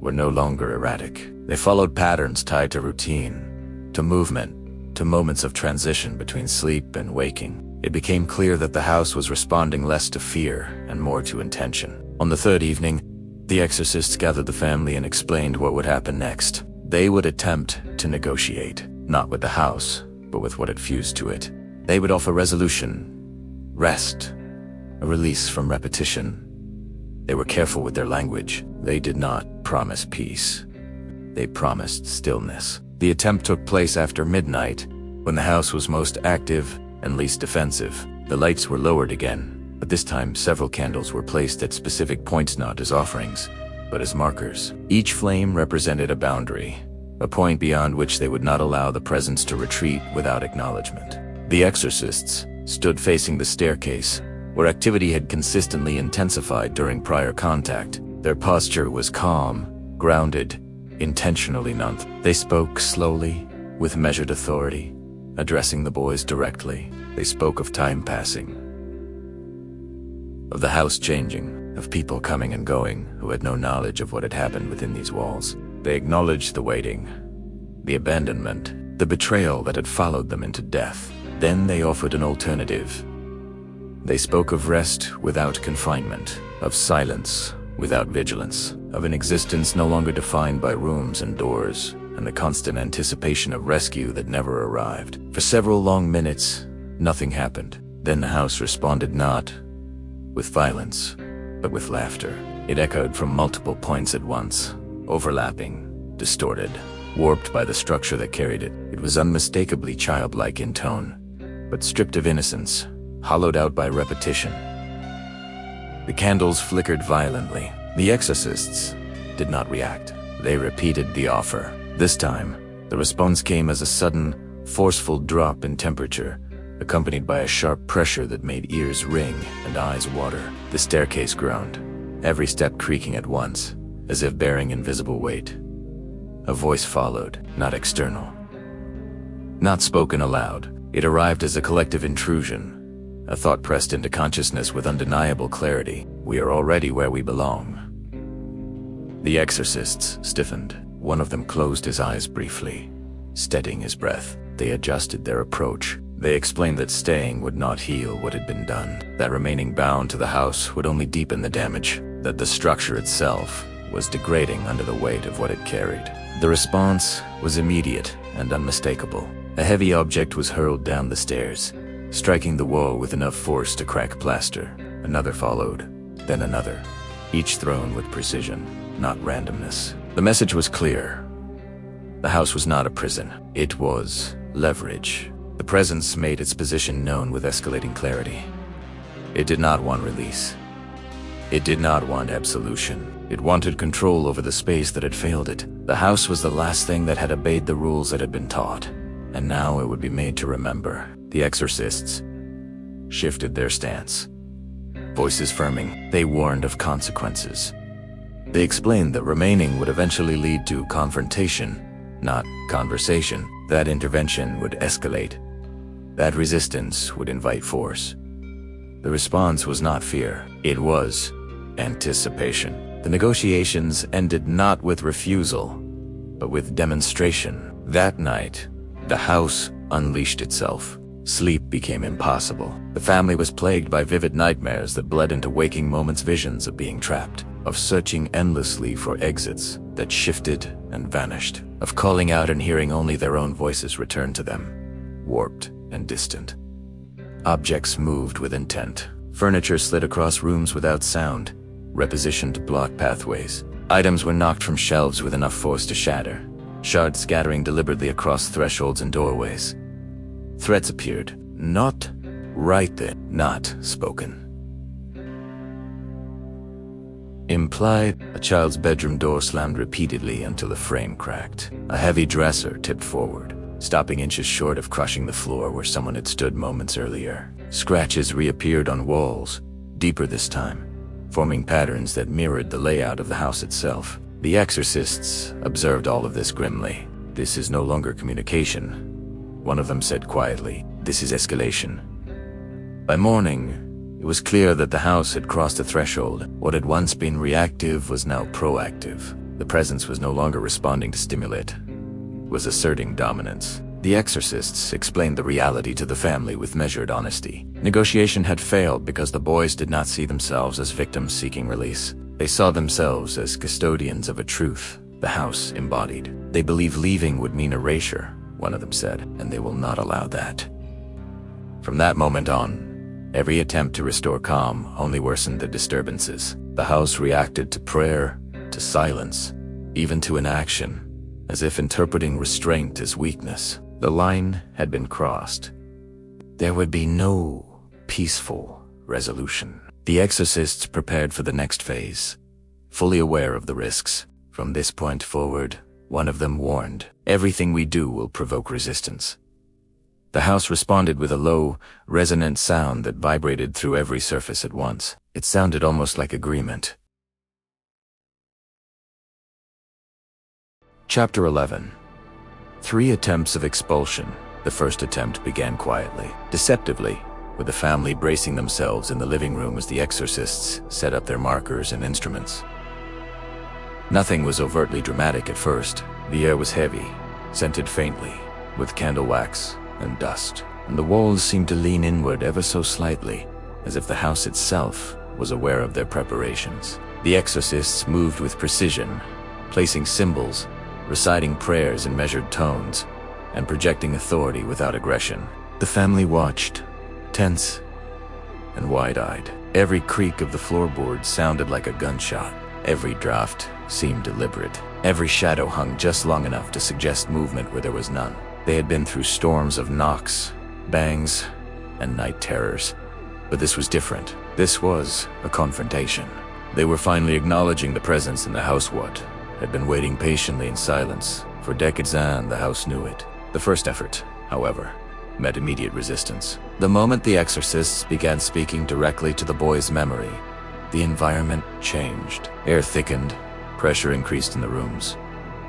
[SPEAKER 1] were no longer erratic. They followed patterns tied to routine, to movement, to moments of transition between sleep and waking. It became clear that the house was responding less to fear and more to intention. On the 3rd evening, the exorcists gathered the family and explained what would happen next. They would attempt to negotiate, not with the house, but with what had fused to it. They would offer resolution, rest, a release from repetition. They were careful with their language. They did not promise peace. They promised stillness. The attempt took place after midnight, when the house was most active and least defensive. The lights were lowered again, but this time several candles were placed at specific points, not as offerings, but as markers. Each flame represented a boundary, a point beyond which they would not allow the presence to retreat without acknowledgement. The exorcists stood facing the staircase, where activity had consistently intensified during prior contact. Their posture was calm, grounded, intentionally non. They spoke slowly, with measured authority, addressing the boys directly. They spoke of time passing, of the house changing, of people coming and going who had no knowledge of what had happened within these walls. They acknowledged the waiting, the abandonment, the betrayal that had followed them into death. Then they offered an alternative. They spoke of rest without confinement, of silence without vigilance, of an existence no longer defined by rooms and doors, and the constant anticipation of rescue that never arrived. For several long minutes, nothing happened. Then the house responded not with violence, but with laughter. It echoed from multiple points at once, overlapping, distorted, warped by the structure that carried it. It was unmistakably childlike in tone, but stripped of innocence, hollowed out by repetition. The candles flickered violently. The exorcists did not react. They repeated the offer. This time, the response came as a sudden, forceful drop in temperature, accompanied by a sharp pressure that made ears ring and eyes water. The staircase groaned, every step creaking at once, as if bearing invisible weight. A voice followed, not external, not spoken aloud. It arrived as a collective intrusion, a thought pressed into consciousness with undeniable clarity. We are already where we belong. The exorcists stiffened. One of them closed his eyes briefly, steadying his breath. They adjusted their approach. They explained that staying would not heal what had been done, that remaining bound to the house would only deepen the damage, that the structure itself was degrading under the weight of what it carried. The response was immediate and unmistakable. A heavy object was hurled down the stairs, striking the wall with enough force to crack plaster. Another followed, then another, each thrown with precision, not randomness. The message was clear. The house was not a prison. It was leverage. The presence made its position known with escalating clarity. It did not want release. It did not want absolution. It wanted control over the space that had failed it. The house was the last thing that had obeyed the rules that had been taught, and now it would be made to remember. The exorcists shifted their stance, voices firming. They warned of consequences. They explained that remaining would eventually lead to confrontation, not conversation. That intervention would escalate. That resistance would invite force. The response was not fear. It was anticipation. The negotiations ended not with refusal, but with demonstration. That night, the house unleashed itself. Sleep became impossible. The family was plagued by vivid nightmares that bled into waking moments, visions of being trapped, of searching endlessly for exits that shifted and vanished, of calling out and hearing only their own voices return to them, warped and distant. Objects moved with intent. Furniture slid across rooms without sound, repositioned to block pathways. Items were knocked from shelves with enough force to shatter, shards scattering deliberately across thresholds and doorways. Threats appeared, not right there, not spoken. Implied. A child's bedroom door slammed repeatedly until the frame cracked. A heavy dresser tipped forward, stopping inches short of crushing the floor where someone had stood moments earlier. Scratches reappeared on walls, deeper this time, forming patterns that mirrored the layout of the house itself. The exorcists observed all of this grimly. "This is no longer communication," one of them said quietly. "This is escalation." By morning, it was clear that the house had crossed a threshold. What had once been reactive was now proactive. The presence was no longer responding to stimulate, it was asserting dominance. The exorcists explained the reality to the family with measured honesty. Negotiation had failed because the boys did not see themselves as victims seeking release. They saw themselves as custodians of a truth the house embodied. "They believe leaving would mean erasure," one of them said, "and they will not allow that." From that moment on, every attempt to restore calm only worsened the disturbances. The house reacted to prayer, to silence, even to inaction, as if interpreting restraint as weakness. The line had been crossed. There would be no peaceful resolution. The exorcists prepared for the next phase, fully aware of the risks. From this point forward, one of them warned, "Everything we do will provoke resistance." The house responded with a low, resonant sound that vibrated through every surface at once. It sounded almost like agreement. Chapter 11. 3 attempts of expulsion. The first attempt began quietly, deceptively, with the family bracing themselves in the living room as the exorcists set up their markers and instruments. Nothing was overtly dramatic at first. The air was heavy, scented faintly, with candle wax and dust, and the walls seemed to lean inward ever so slightly, as if the house itself was aware of their preparations. The exorcists moved with precision, placing symbols, reciting prayers in measured tones, and projecting authority without aggression. The family watched, tense and wide-eyed. Every creak of the floorboards sounded like a gunshot. Every draft seemed deliberate. Every shadow hung just long enough to suggest movement where there was none. They had been through storms of knocks, bangs, and night terrors. But this was different. This was a confrontation. They were finally acknowledging the presence in the house. What had been waiting patiently in silence for decades, and the house knew it. The first effort, however, met immediate resistance. The moment the exorcists began speaking directly to the boy's memory, the environment changed. Air thickened, pressure increased in the rooms,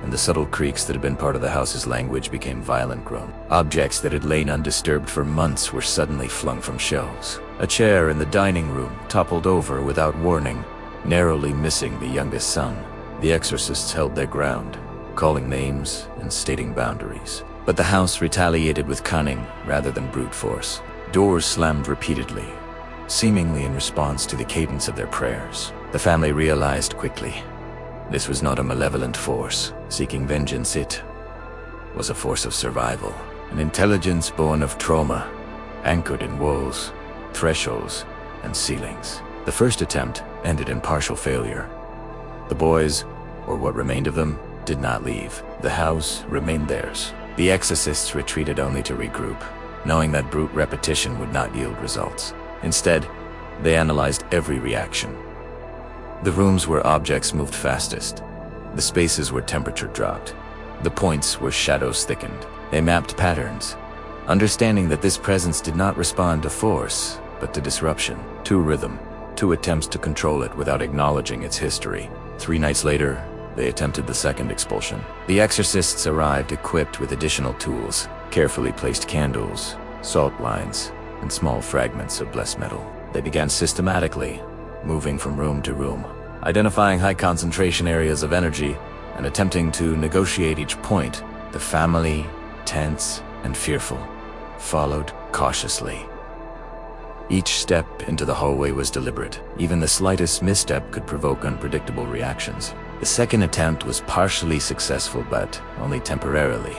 [SPEAKER 1] and the subtle creaks that had been part of the house's language became violent groan. Objects that had lain undisturbed for months were suddenly flung from shelves. A chair in the dining room toppled over without warning, narrowly missing the youngest son. The exorcists held their ground, calling names and stating boundaries. But the house retaliated with cunning rather than brute force. Doors slammed repeatedly, seemingly in response to the cadence of their prayers. The family realized quickly, this was not a malevolent force seeking vengeance. It was a force of survival, an intelligence born of trauma, anchored in walls, thresholds, and ceilings. The first attempt ended in partial failure. The boys, or what remained of them, did not leave. The house remained theirs. The exorcists retreated only to regroup, knowing that brute repetition would not yield results. Instead, they analyzed every reaction. The rooms where objects moved fastest, the spaces where temperature dropped, the points where shadows thickened. They mapped patterns, understanding that this presence did not respond to force, but to disruption, to rhythm, to attempts to control it without acknowledging its history. 3 nights later, they attempted the second expulsion. The exorcists arrived equipped with additional tools, carefully placed candles, salt lines, and small fragments of blessed metal. They began systematically, moving from room to room, identifying high concentration areas of energy and attempting to negotiate each point. The family, tense and fearful, followed cautiously. Each step into the hallway was deliberate. Even the slightest misstep could provoke unpredictable reactions. The second attempt was partially successful, but only temporarily.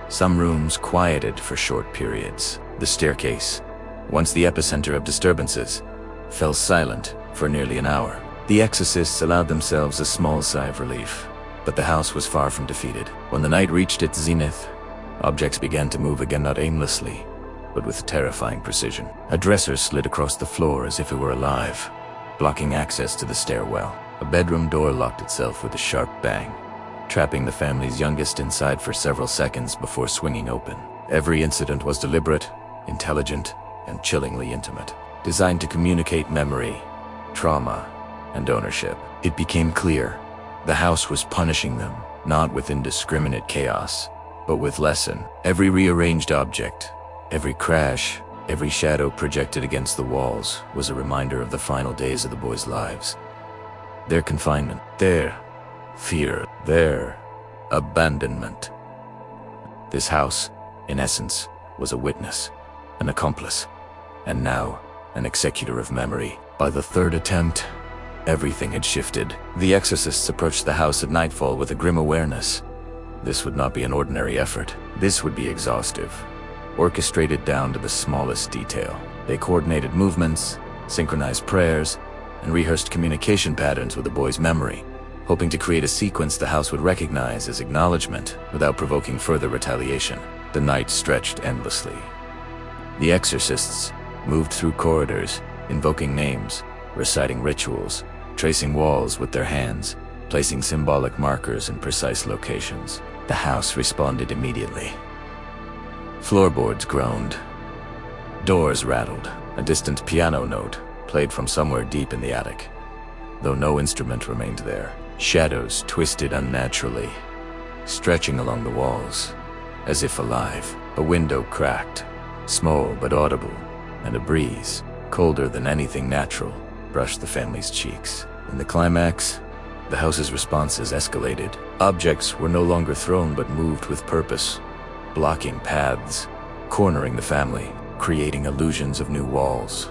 [SPEAKER 1] Some rooms quieted for short periods. The staircase, once the epicenter of disturbances, fell silent for nearly an hour. The exorcists allowed themselves a small sigh of relief, but the house was far from defeated. When the night reached its zenith, objects began to move again, not aimlessly, but with terrifying precision. A dresser slid across the floor as if it were alive, blocking access to the stairwell. A bedroom door locked itself with a sharp bang, trapping the family's youngest inside for several seconds before swinging open. Every incident was deliberate, intelligent, and chillingly intimate, designed to communicate memory, trauma, and ownership. It became clear the house was punishing them, not with indiscriminate chaos, but with lesson. Every rearranged object, every crash, every shadow projected against the walls was a reminder of the final days of the boys' lives. Their confinement, their fear, their abandonment. This house, in essence, was a witness, an accomplice, and now an executor of memory. By the third attempt, everything had shifted. The exorcists approached the house at nightfall with a grim awareness. This would not be an ordinary effort. This would be exhaustive, orchestrated down to the smallest detail. They coordinated movements, synchronized prayers, and rehearsed communication patterns with the boys' memory, hoping to create a sequence the house would recognize as acknowledgement without provoking further retaliation. The night stretched endlessly. The exorcists moved through corridors, invoking names, reciting rituals, tracing walls with their hands, placing symbolic markers in precise locations. The house responded immediately. Floorboards groaned. Doors rattled. A distant piano note played from somewhere deep in the attic, though no instrument remained there. Shadows twisted unnaturally, stretching along the walls, as if alive. A window cracked, small but audible, and a breeze, colder than anything natural, brushed the family's cheeks. In the climax, the house's responses escalated. Objects were no longer thrown but moved with purpose, blocking paths, cornering the family, creating illusions of new walls,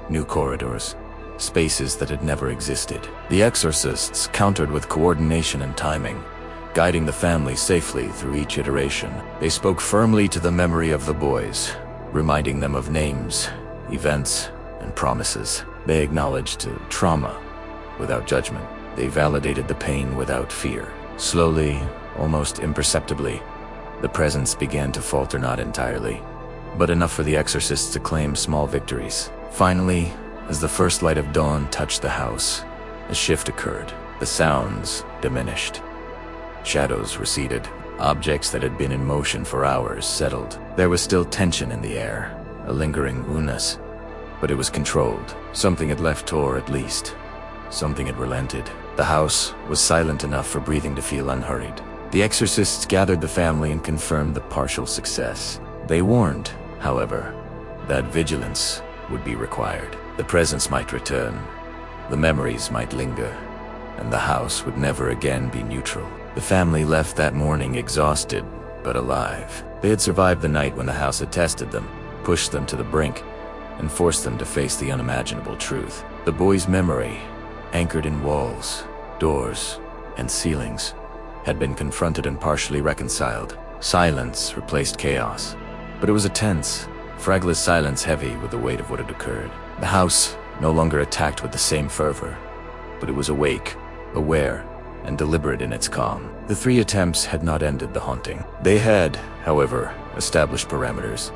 [SPEAKER 1] new corridors, spaces that had never existed. The exorcists countered with coordination and timing, guiding the family safely through each iteration. They spoke firmly to the memory of the boys, reminding them of names, events, and promises. They acknowledged trauma without judgment. They validated the pain without fear. Slowly, almost imperceptibly, the presence began to falter, not entirely, but enough for the exorcists to claim small victories. Finally, as the first light of dawn touched the house, a shift occurred. The sounds diminished. Shadows receded. Objects that had been in motion for hours settled. There was still tension in the air, a lingering oozness, but it was controlled. Something had left Tor, at least. Something had relented. The house was silent enough for breathing to feel unhurried. The exorcists gathered the family and confirmed the partial success. They warned, however, that vigilance would be required. The presence might return, the memories might linger, and the house would never again be neutral. The family left that morning exhausted, but alive. They had survived the night when the house had tested them, pushed them to the brink, and forced them to face the unimaginable truth. The boys' memory, anchored in walls, doors, and ceilings, had been confronted and partially reconciled. Silence replaced chaos, but it was a tense, fragile silence heavy with the weight of what had occurred. The house no longer attacked with the same fervor, but it was awake, aware, and deliberate in its calm. The 3 attempts had not ended the haunting. They had, however, established parameters.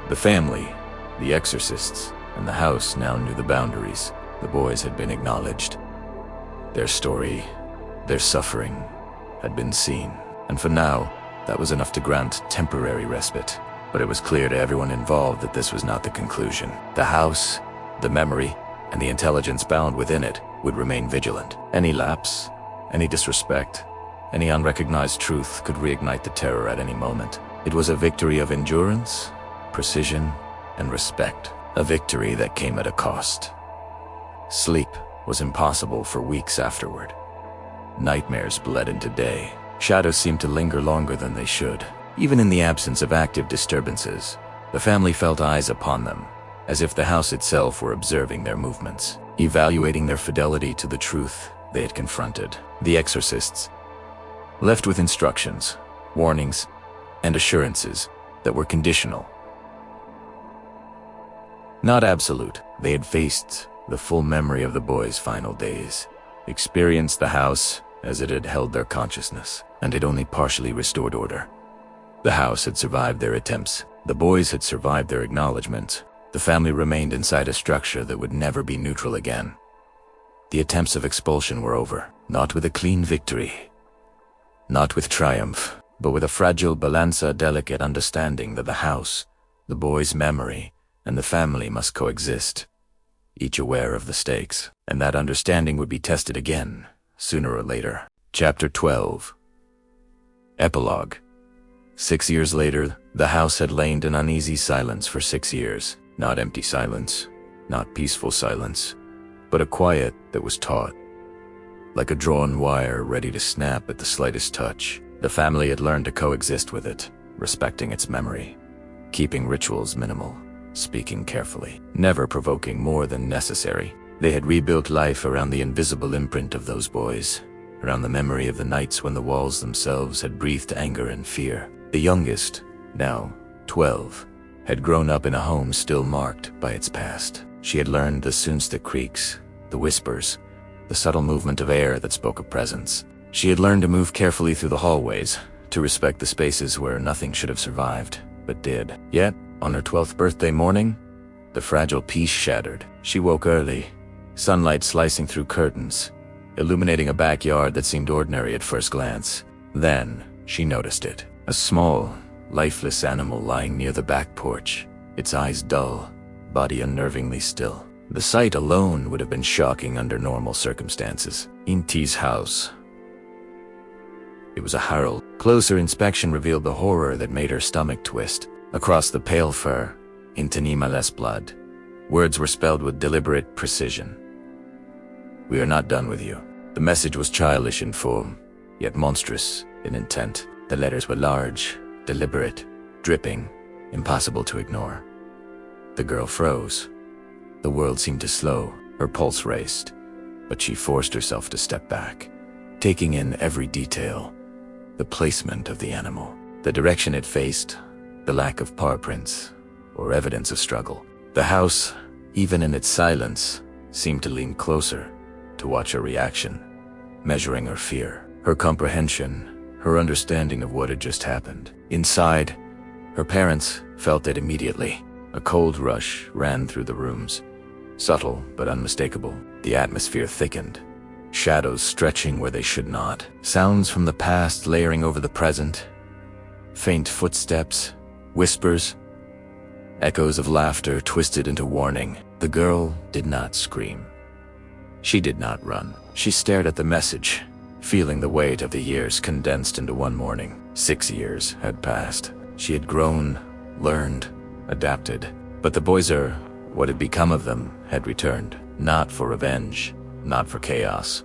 [SPEAKER 1] The family, the exorcists, and the house now knew the boundaries. The boys had been acknowledged. Their story, their suffering, had been seen, and for now, that was enough to grant temporary respite. But it was clear to everyone involved that this was not the conclusion. The house, the memory, and the intelligence bound within it would remain vigilant. Any lapse, any disrespect, any unrecognized truth could reignite the terror at any moment. It was a victory of endurance, precision, and respect. A victory that came at a cost. Sleep was impossible for weeks afterward. Nightmares bled into day. Shadows seemed to linger longer than they should. Even in the absence of active disturbances, the family felt eyes upon them, as if the house itself were observing their movements, evaluating their fidelity to the truth they had confronted. The exorcists, left with instructions, warnings, and assurances that were conditional, not absolute. They had faced the full memory of the boys' final days, experienced the house as it had held their consciousness, and had only partially restored order. The house had survived their attempts. The boys had survived their acknowledgments. The family remained inside a structure that would never be neutral again. The attempts of expulsion were over, not with a clean victory, not with triumph, but with a fragile balanza, delicate understanding that the house, the boy's memory, and the family must coexist, each aware of the stakes, and that understanding would be tested again, sooner or later. Chapter 12. Epilogue. 6 years later, the house had lain in uneasy silence for 6 years. Not empty silence, not peaceful silence, but a quiet that was taut. Like a drawn wire ready to snap at the slightest touch, the family had learned to coexist with it, respecting its memory, keeping rituals minimal, speaking carefully, never provoking more than necessary. They had rebuilt life around the invisible imprint of those boys, around the memory of the nights when the walls themselves had breathed anger and fear. The youngest, now 12, had grown up in a home still marked by its past. She had learned the soons that creaks, the whispers, the subtle movement of air that spoke of presence. She had learned to move carefully through the hallways, to respect the spaces where nothing should have survived, but did. Yet, on her 12th birthday morning, the fragile peace shattered. She woke early, sunlight slicing through curtains, illuminating a backyard that seemed ordinary at first glance. Then, she noticed it. A small, lifeless animal lying near the back porch, its eyes dull, body unnervingly still. The sight alone would have been shocking under normal circumstances. Inti's house. It was a Harold. Closer inspection revealed the horror that made her stomach twist. Across the pale fur, Inti Males blood, words were spelled with deliberate precision. "We are not done with you." The message was childish in form, yet monstrous in intent. The letters were large, deliberate, dripping, impossible to ignore. The girl froze. The world seemed to slow, her pulse raced, but she forced herself to step back, taking in every detail, the placement of the animal, the direction it faced, the lack of paw prints or evidence of struggle. The house, even in its silence, seemed to lean closer to watch her reaction, measuring her fear, her comprehension, her understanding of what had just happened. Inside, her parents felt it immediately. A cold rush ran through the rooms, subtle but unmistakable. The atmosphere thickened, shadows stretching where they should not, sounds from the past layering over the present, faint footsteps, whispers, echoes of laughter twisted into warning. The girl did not scream. She did not run. She stared at the message, feeling the weight of the years condensed into one morning. 6 years had passed. She had grown, learned, adapted. But the boys, what had become of them, had returned, not for revenge, not for chaos,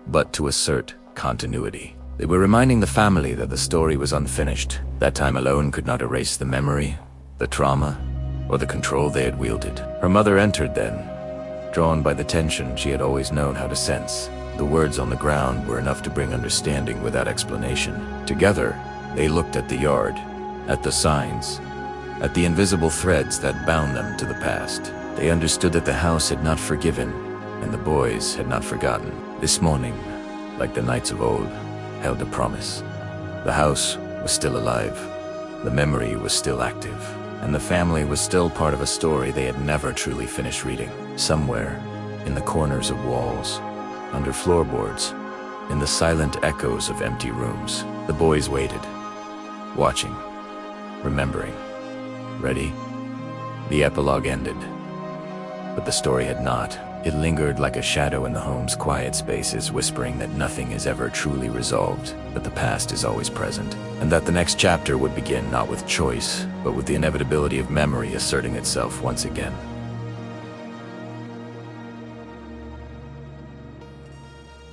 [SPEAKER 1] but to assert continuity. They were reminding the family that the story was unfinished. That time alone could not erase the memory, the trauma, or the control they had wielded. Her mother entered then, drawn by the tension she had always known how to sense. The words on the ground were enough to bring understanding without explanation. Together, they looked at the yard, at the signs, at the invisible threads that bound them to the past. They understood that the house had not forgiven, and the boys had not forgotten. This morning, like the nights of old, held a promise. The house was still alive, the memory was still active, and the family was still part of a story they had never truly finished reading. Somewhere, in the corners of walls, under floorboards, in the silent echoes of empty rooms, the boys waited, watching, remembering, ready. The epilogue ended, but the story had not. It lingered like a shadow in the home's quiet spaces, whispering that nothing is ever truly resolved, that the past is always present, and that the next chapter would begin not with choice, but with the inevitability of memory asserting itself once again.